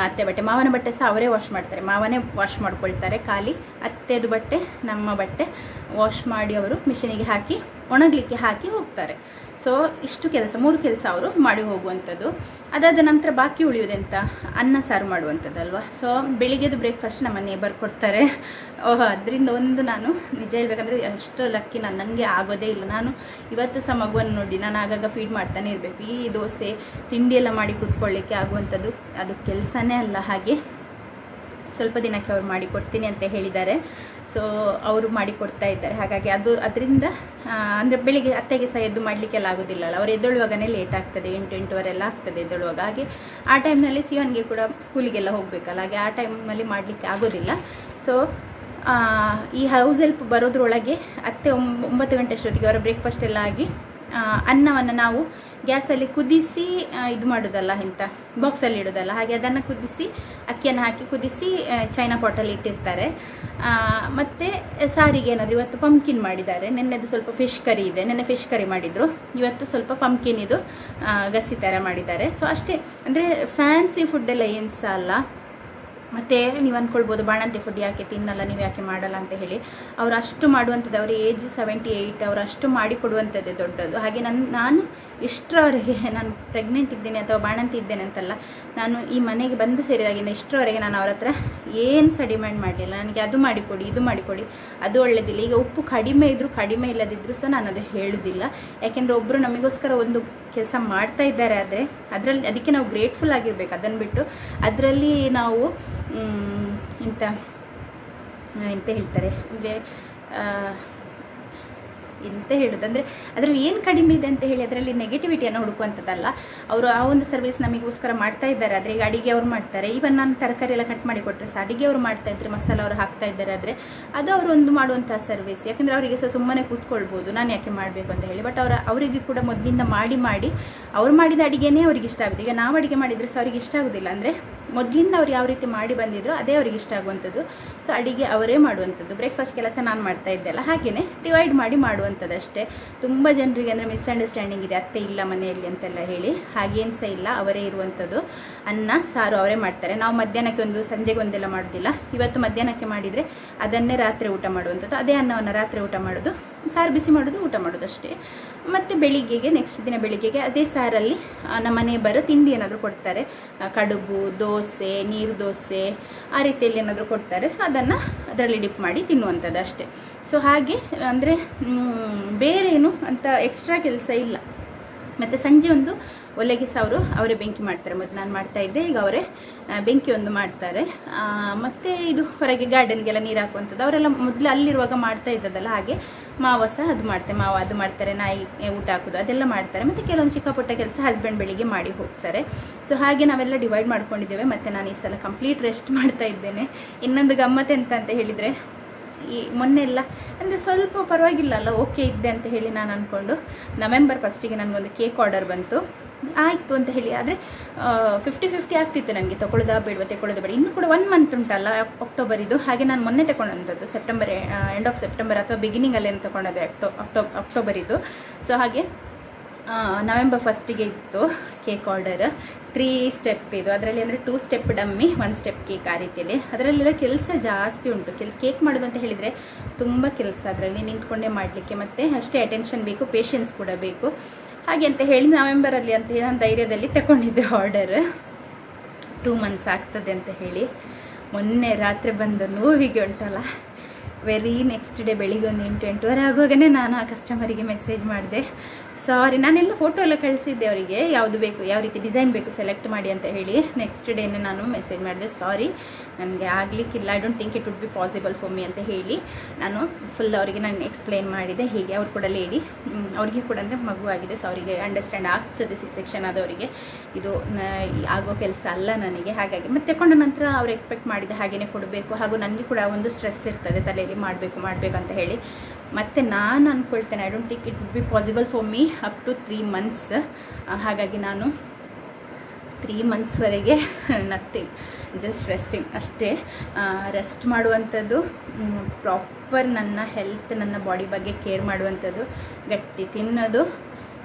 ಅತ್ತೆ ಬಟ್ಟೆ, ಮಾವನ ಬಟ್ಟೆ ಸಹ ಅವರೇ ವಾಶ್ ಮಾಡ್ತಾರೆ, ಮಾವನೇ ವಾಶ್ ಮಾಡ್ಕೊಳ್ತಾರೆ. ಖಾಲಿ ಅತ್ತೆದು ಬಟ್ಟೆ, ನಮ್ಮ ಬಟ್ಟೆ ವಾಶ್ ಮಾಡಿ ಅವರು ಮಿಷಿನಿಗೆ ಹಾಕಿ ಒಣಗಲಿಕ್ಕೆ ಹಾಕಿ ಹೋಗ್ತಾರೆ. ಸೊ ಇಷ್ಟು ಕೆಲಸ, 3 ಕೆಲಸ ಅವರು ಮಾಡಿ ಹೋಗುವಂಥದ್ದು. ಅದಾದ ನಂತರ ಬಾಕಿ ಉಳಿಯೋದೆಂತ, ಅನ್ನ ಸಾರು ಮಾಡುವಂಥದ್ದಲ್ವ. ಸೊ ಬೆಳಿಗ್ಗೆದು ಬ್ರೇಕ್ಫಾಸ್ಟ್ ನಮ್ಮ ನೇಬರ್ ಕೊಡ್ತಾರೆ. ಅದರಿಂದ ಒಂದು ನಾನು ನಿಜ ಹೇಳ್ಬೇಕಂದ್ರೆ ಅಷ್ಟು ಲಕ್ಕಿ ನನಗೆ ಆಗೋದೇ ಇಲ್ಲ. ನಾನು ಇವತ್ತು ಸಹ ಮಗುವನ್ನು ನೋಡಿ ನಾನು ಆಗಾಗ ಫೀಡ್ ಮಾಡ್ತಾನೆ ಇರಬೇಕು. ಈ ದೋಸೆ ತಿಂಡಿ ಎಲ್ಲ ಮಾಡಿ ಕೂತ್ಕೊಳ್ಳಿಕ್ಕೆ ಆಗುವಂಥದ್ದು ಅದು ಕೆಲಸನೇ ಅಲ್ಲ. ಹಾಗೆ ಸ್ವಲ್ಪ ದಿನಕ್ಕೆ ಅವ್ರು ಮಾಡಿ ಕೊಡ್ತೀನಿ ಅಂತ ಹೇಳಿದ್ದಾರೆ. ಸೊ ಅವರು ಮಾಡಿ ಕೊಡ್ತಾ ಇದ್ದಾರೆ. ಹಾಗಾಗಿ ಅದರಿಂದ ಅಂದರೆ ಬೆಳಿಗ್ಗೆ ಅತ್ತೆಗೆ ಸಹ ಎದ್ದು ಮಾಡಲಿಕ್ಕೆಲ್ಲ ಆಗೋದಿಲ್ಲಲ್ಲ, ಅವ್ರು ಎದ್ದೊಳ್ಳುವಾಗನೇ ಲೇಟ್ ಆಗ್ತದೆ, 8-8:15 ಎಲ್ಲ ಆಗ್ತದೆ ಎದ್ದೊಳ್ಳುವಾಗ. ಹಾಗೆ ಆ ಟೈಮ್ನಲ್ಲಿ ಸಿವನ್ಗೆ ಕೂಡ ಸ್ಕೂಲಿಗೆಲ್ಲ ಹೋಗಬೇಕಲ್ಲ, ಹಾಗೆ ಆ ಟೈಮಲ್ಲಿ ಮಾಡಲಿಕ್ಕೆ ಆಗೋದಿಲ್ಲ. ಸೊ ಈ ಹೌಸ್ ಹೆಲ್ಪ್ ಬರೋದ್ರೊಳಗೆ ಅತ್ತೆ 9 ಗಂಟೆ ಅಷ್ಟೊತ್ತಿಗೆ ಅವರ ಬ್ರೇಕ್ಫಾಸ್ಟ್ ಎಲ್ಲ ಆಗಿ ಅನ್ನವನ್ನು ನಾವು ಗ್ಯಾಸಲ್ಲಿ ಕುದಿಸಿ ಇದು ಮಾಡೋದಲ್ಲ, ಇಂಥ ಬಾಕ್ಸಲ್ಲಿ ಇಡೋದಲ್ಲ, ಹಾಗೆ ಅದನ್ನು ಕುದಿಸಿ ಅಕ್ಕಿಯನ್ನು ಹಾಕಿ ಕುದಿಸಿ ಚೈನಾ ಪಾಟಲ್ಲಿ ಇಟ್ಟಿರ್ತಾರೆ. ಮತ್ತು ಸಾರಿಗೆ ಏನಾದರೂ ಇವತ್ತು ಪಂಪ್ಕಿನ್ ಮಾಡಿದ್ದಾರೆ, ನೆನ್ನೆದು ಸ್ವಲ್ಪ ಫಿಶ್ ಕರಿ ಇದೆ, ನೆನ್ನೆ ಫಿಶ್ ಕರಿ ಮಾಡಿದರು, ಇವತ್ತು ಸ್ವಲ್ಪ ಪಂಪ್ಕಿನ್ ಇದು ಗಸಿ ಥರ ಮಾಡಿದ್ದಾರೆ. ಸೊ ಅಷ್ಟೇ, ಅಂದರೆ ಫ್ಯಾನ್ಸಿ ಫುಡ್ಡೆಲ್ಲ ಏನು ಸಹ ಅಲ್ಲ. ಮತ್ತು ನೀವು ಅಂದ್ಕೊಳ್ಬೋದು ಬಾಣಂತಿ ಫುಡ್ ಯಾಕೆ ತಿನ್ನಲ್ಲ, ನೀವು ಯಾಕೆ ಮಾಡಲ್ಲ ಅಂತ ಹೇಳಿ. ಅವರು ಅಷ್ಟು ಮಾಡುವಂಥದ್ದು, ಅವರ ಏಜ್ 78, ಅವರು ಅಷ್ಟು ಮಾಡಿಕೊಡುವಂಥದ್ದೇ ದೊಡ್ಡದು. ಹಾಗೆ ನಾನು ಇಷ್ಟರವರೆಗೆ, ನಾನು ಪ್ರೆಗ್ನೆಂಟ್ ಇದ್ದೇನೆ ಅಥವಾ ಬಾಣಂತಿ ಇದ್ದೇನೆ ಅಂತಲ್ಲ, ನಾನು ಈ ಮನೆಗೆ ಬಂದು ಸೇರಿದಾಗಿಂದ ಇಷ್ಟರವರೆಗೆ ನಾನು ಅವ್ರ ಹತ್ರ ಏನು ಸಹ ಡಿಮ್ಯಾಂಡ್ ಮಾಡಲಿಲ್ಲ. ನನಗೆ ಅದು ಮಾಡಿಕೊಡಿ, ಇದು ಮಾಡಿಕೊಡಿ, ಅದು ಒಳ್ಳೆಯದಿಲ್ಲ. ಈಗ ಉಪ್ಪು ಕಡಿಮೆ ಇದ್ದರೂ ಕಡಿಮೆ ಇಲ್ಲದಿದ್ದರೂ ಸಹ ನಾನು ಅದು ಹೇಳೋದಿಲ್ಲ. ಯಾಕೆಂದರೆ ಒಬ್ಬರು ನಮಗೋಸ್ಕರ ಒಂದು ಕೆಲಸ ಮಾಡ್ತಾ ಇದ್ದಾರೆ ಆದರೆ ಅದಕ್ಕೆ ನಾವು ಗ್ರೇಟ್ಫುಲ್ ಆಗಿರ್ಬೇಕು. ಅದನ್ನು ಬಿಟ್ಟು ಅದರಲ್ಲಿ ನಾವು ಎಂತ ಹೇಳ್ತಾರೆ ಅಂದರೆ ಎಂತ ಹೇಳೋದು ಅಂದರೆ ಅದರಲ್ಲಿ ಏನು ಕಡಿಮೆ ಇದೆ ಅಂತ ಹೇಳಿ ಅದರಲ್ಲಿ ನೆಗೆಟಿವಿಟಿಯನ್ನು ಹುಡುಕುವಂಥದ್ದಲ್ಲ. ಅವರು ಆ ಒಂದು ಸರ್ವಿಸ್ ನಮಗೋಸ್ಕರ ಮಾಡ್ತಾ ಇದ್ದಾರೆ. ಆದರೆ ಈಗ ಅಡುಗೆ ಅವ್ರು ಮಾಡ್ತಾರೆ, ಈವನ್ ನಾನು ತರಕಾರಿ ಎಲ್ಲ ಕಟ್ ಮಾಡಿ ಕೊಟ್ಟರೆ ಸಹ ಅಡುಗೆ ಅವರು ಮಾಡ್ತಾ ಇದ್ದರೆ, ಮಸಾಲ ಅವರು ಹಾಕ್ತಾ ಇದ್ದಾರೆ ಆದರೆ ಅದು ಅವರು ಒಂದು ಮಾಡುವಂಥ ಸರ್ವಿಸ್. ಯಾಕೆಂದರೆ ಅವರಿಗೆ ಸಹ ಸುಮ್ಮನೆ ಕೂತ್ಕೊಳ್ಬೋದು, ನಾನು ಯಾಕೆ ಮಾಡಬೇಕು ಅಂತ ಹೇಳಿ. ಬಟ್ ಅವರಿಗೆ ಕೂಡ ಮೊದಲಿಂದ ಮಾಡಿ ಅವ್ರು ಮಾಡಿದ ಅಡುಗೆನೇ ಅವ್ರಿಗೆ ಇಷ್ಟ ಆಗೋದು. ಈಗ ನಾವು ಅಡುಗೆ ಮಾಡಿದರೆ ಸಹ ಅವ್ರಿಗೆ ಇಷ್ಟ ಆಗೋದಿಲ್ಲ. ಅಂದರೆ ಮೊದಲಿಂದ ಅವ್ರು ಯಾವ ರೀತಿ ಮಾಡಿ ಬಂದಿದ್ರು ಅದೇ ಅವರಿಗೆ ಇಷ್ಟ ಆಗುವಂಥದ್ದು. ಸೊ ಅಡುಗೆ ಅವರೇ ಮಾಡುವಂಥದ್ದು. ಬ್ರೇಕ್ಫಾಸ್ಟ್ ಕೆಲಸ ನಾನು ಮಾಡ್ತಾ ಇದ್ದೆಲ್ಲ ಹಾಗೆಯೇ ಡಿವೈಡ್ ಮಾಡಿ ಮಾಡುವಂಥದ್ದು ಅಷ್ಟೇ. ತುಂಬ ಜನರಿಗೆ ಅಂದರೆ ಮಿಸ್ಅಂಡರ್ಸ್ಟ್ಯಾಂಡಿಂಗ್ ಇದೆ, ಅತ್ತೆ ಇಲ್ಲ ಮನೆಯಲ್ಲಿ ಅಂತೆಲ್ಲ ಹೇಳಿ. ಹಾಗೇನು ಸಹ ಇಲ್ಲ, ಅವರೇ ಇರುವಂಥದ್ದು. ಅನ್ನ ಸಾರು ಅವರೇ ಮಾಡ್ತಾರೆ. ನಾವು ಮಧ್ಯಾಹ್ನಕ್ಕೆ ಒಂದು ಸಂಜೆಗೆ ಒಂದೆಲ್ಲ ಮಾಡೋದಿಲ್ಲ. ಇವತ್ತು ಮಧ್ಯಾಹ್ನಕ್ಕೆ ಮಾಡಿದರೆ ಅದನ್ನೇ ರಾತ್ರಿ ಊಟ ಮಾಡುವಂಥದ್ದು. ಅದೇ ಅನ್ನವನ್ನು ರಾತ್ರಿ ಊಟ ಮಾಡೋದು, ಸಾರು ಬಿಸಿ ಮಾಡೋದು, ಊಟ ಮಾಡೋದು ಅಷ್ಟೇ. ಮತ್ತು ಬೆಳಿಗ್ಗೆಗೆ ನೆಕ್ಸ್ಟ್ ದಿನ ಬೆಳಿಗ್ಗೆಗೆ ಅದೇ ಸಾರಲ್ಲಿ ನಮ್ಮ ಮನೆ ಬರೋ ತಿಂಡಿ ಏನಾದರೂ ಕೊಡ್ತಾರೆ, ಕಡುಬು, ದೋಸೆ, ನೀರು ದೋಸೆ, ಆ ರೀತಿಯಲ್ಲಿ ಏನಾದರೂ ಕೊಡ್ತಾರೆ. ಸೊ ಅದನ್ನು ಅದರಲ್ಲಿ ಡಿಪ್ ಮಾಡಿ ತಿನ್ನುವಂಥದ್ದು ಅಷ್ಟೇ. ಸೊ ಹಾಗೆ ಅಂದರೆ ಬೇರೇನು ಅಂತ ಎಕ್ಸ್ಟ್ರಾ ಕೆಲಸ ಇಲ್ಲ. ಮತ್ತು ಸಂಜೆ ಒಂದು ಒಲೆಗೆ ಸಹ ಅವರೇ ಬೆಂಕಿ ಮಾಡ್ತಾರೆ. ಮೊದಲು ನಾನು ಮಾಡ್ತಾಯಿದ್ದೆ, ಈಗ ಅವರೇ ಬೆಂಕಿ ಒಂದು ಮಾಡ್ತಾರೆ. ಮತ್ತು ಇದು ಹೊರಗೆ ಗಾರ್ಡನ್ಗೆಲ್ಲ ನೀರು ಹಾಕುವಂಥದ್ದು ಅವರೆಲ್ಲ ಮೊದಲು ಅಲ್ಲಿರುವಾಗ ಮಾಡ್ತಾ ಇದ್ದದಲ್ಲ, ಹಾಗೆ ಮಾವ ಸಹ ಅದು ಮಾಡ್ತಾರೆ, ನಾಯಿ ಊಟ ಹಾಕೋದು ಅದೆಲ್ಲ ಮಾಡ್ತಾರೆ. ಮತ್ತು ಕೆಲವೊಂದು ಚಿಕ್ಕ ಪುಟ್ಟ ಕೆಲಸ ಹಸ್ಬೆಂಡ್ ಬೆಳಿಗ್ಗೆ ಮಾಡಿ ಹೋಗ್ತಾರೆ. ಸೊ ಹಾಗೆ ನಾವೆಲ್ಲ ಡಿವೈಡ್ ಮಾಡ್ಕೊಂಡಿದ್ದೇವೆ. ಮತ್ತು ನಾನು ಈ ಸಲ ಕಂಪ್ಲೀಟ್ ರೆಸ್ಟ್ ಮಾಡ್ತಾ ಇದ್ದೇನೆ. ಇನ್ನೊಂದು ಗಮ್ಮತ್ತು ಅಂತ ಹೇಳಿದರೆ, ಈ ಮೊನ್ನೆ ಎಲ್ಲ ಅಂದರೆ ಸ್ವಲ್ಪ ಪರವಾಗಿಲ್ಲ ಅಲ್ಲ, ಓಕೆ ಇದ್ದೆ ಅಂತ ಹೇಳಿ ನಾನು ಅಂದ್ಕೊಂಡು ನವೆಂಬರ್ 1ಗೆ ನನಗೊಂದು ಕೇಕ್ ಆರ್ಡರ್ ಬಂತು. ಆಯಿತು ಅಂತ ಹೇಳಿ, ಆದರೆ 50-50 ಆಗ್ತಿತ್ತು ನನಗೆ ತಗೊಳ್ಳೋದಾ ಬೇಡ. ಇನ್ನೂ ಕೂಡ 1 ಮಂತ್ ಉಂಟಲ್ಲ ಅಕ್ಟೋಬರ್ ಇದು. ಹಾಗೆ ನಾನು ಮೊನ್ನೆ ತಗೊಂಡಂಥದ್ದು ಸೆಪ್ಟೆಂಬರ್, ಎಂಡ್ ಆಫ್ ಸೆಪ್ಟೆಂಬರ್ ಅಥವಾ ಬಿಗಿನಿಂಗಲ್ಲೇನು ತಗೊಂಡದೆ ಅಕ್ಟೋಬರ್ ಇದು. ಸೊ ಹಾಗೆ ನವೆಂಬರ್ 1ಗೆ ಇತ್ತು ಕೇಕ್ ಆರ್ಡರ್. 3 ಸ್ಟೆಪ್ ಇದು. ಅದರಲ್ಲಿ ಅಂದರೆ 2 ಸ್ಟೆಪ್ ಡಮ್ಮಿ, 1 ಸ್ಟೆಪ್ ಕೇಕ್, ಆ ರೀತಿಯಲ್ಲಿ. ಅದರಲ್ಲೆಲ್ಲ ಕೆಲಸ ಜಾಸ್ತಿ ಉಂಟು. ಕೇಕ್ ಮಾಡೋದು ಅಂತ ಹೇಳಿದರೆ ತುಂಬ ಕೆಲಸ, ಅದರಲ್ಲಿ ನಿಂತ್ಕೊಂಡೇ ಮಾಡಲಿಕ್ಕೆ. ಮತ್ತು ಅಷ್ಟೇ ಅಟೆನ್ಷನ್ ಬೇಕು, ಪೇಷನ್ಸ್ ಕೂಡ ಬೇಕು. ಹಾಗೆ ಅಂತ ಹೇಳಿ ನವೆಂಬರಲ್ಲಿ ಅಂತ ಹೇಳಿ ನಾನು ಧೈರ್ಯದಲ್ಲಿ ತಗೊಂಡಿದ್ದೆ ಆರ್ಡರ್. 2 ಮಂತ್ಸ್ ಆಗ್ತದೆ ಅಂತ ಹೇಳಿ. ಮೊನ್ನೆ ರಾತ್ರಿ ಬಂದು ನೋವಿಗೆ ಉಂಟಲ್ಲ, ವೆರಿ ನೆಕ್ಸ್ಟ್ ಡೇ ಬೆಳಿಗ್ಗೆ ಒಂದು 8-8:30 ಆಗುವಾಗಲೇ ನಾನು ಆ ಕಸ್ಟಮರಿಗೆ ಮೆಸೇಜ್ ಮಾಡಿದೆ. ಸಾರಿ, ನಾನೆಲ್ಲ ಫೋಟೋ ಎಲ್ಲ ಕಳಿಸಿದ್ದೆ ಅವರಿಗೆ, ಯಾವುದು ಬೇಕು, ಯಾವ ರೀತಿ ಡಿಸೈನ್ ಬೇಕು ಸೆಲೆಕ್ಟ್ ಮಾಡಿ ಅಂತ ಹೇಳಿ. ನೆಕ್ಸ್ಟ್ ಡೇನೇ ನಾನು ಮೆಸೇಜ್ ಮಾಡಿದೆ, ಸಾರಿ ನನಗೆ ಆಗಲಿಕ್ಕಿಲ್ಲ, I don't think it would be possible for me ಅಂತ ಹೇಳಿ ನಾನು ಫುಲ್ ಅವರಿಗೆ ನಾನು ಎಕ್ಸ್ಪ್ಲೈನ್ ಮಾಡಿದೆ. ಹೀಗೆ ಅವ್ರು ಕೂಡ ಲೇಡಿ, ಅವ್ರಿಗೆ ಕೂಡ ಅಂದರೆ ಮಗು ಆಗಿದೆ. ಸೊ ಅವರಿಗೆ ಅಂಡರ್ಸ್ಟ್ಯಾಂಡ್ ಆಗ್ತದೆ, C-section ಆದವರಿಗೆ ಇದು ಆಗೋ ಕೆಲಸ ಅಲ್ಲ ನನಗೆ. ಹಾಗಾಗಿ ಮತ್ತೆ ತಗೊಂಡ ನಂತರ ಅವ್ರು ಎಕ್ಸ್ಪೆಕ್ಟ್ ಮಾಡಿದೆ ಹಾಗೆಯೇ ಕೊಡಬೇಕು. ಹಾಗೂ ನನಗೆ ಕೂಡ ಒಂದು ಸ್ಟ್ರೆಸ್ ಇರ್ತದೆ ತಲೆಯಲ್ಲಿ, ಮಾಡಬೇಕು ಅಂತ ಹೇಳಿ. ಮತ್ತು ನಾನು ಅಂದ್ಕೊಳ್ತೇನೆ, I don't think it would be possible for me up to 3 months. ಹಾಗಾಗಿ ನಾನು 3 ಮಂತ್ಸ್ವರೆಗೆ ನಥಿಂಗ್, ಜಸ್ಟ್ ರೆಸ್ಟಿಂಗ್ ಅಷ್ಟೇ. ರೆಸ್ಟ್ ಮಾಡುವಂಥದ್ದು, ಪ್ರಾಪರ್ ನನ್ನ ಹೆಲ್ತ್, ನನ್ನ ಬಾಡಿ ಬಗ್ಗೆ ಕೇರ್ ಮಾಡುವಂಥದ್ದು, ಗಟ್ಟಿ ತಿನ್ನೋದು,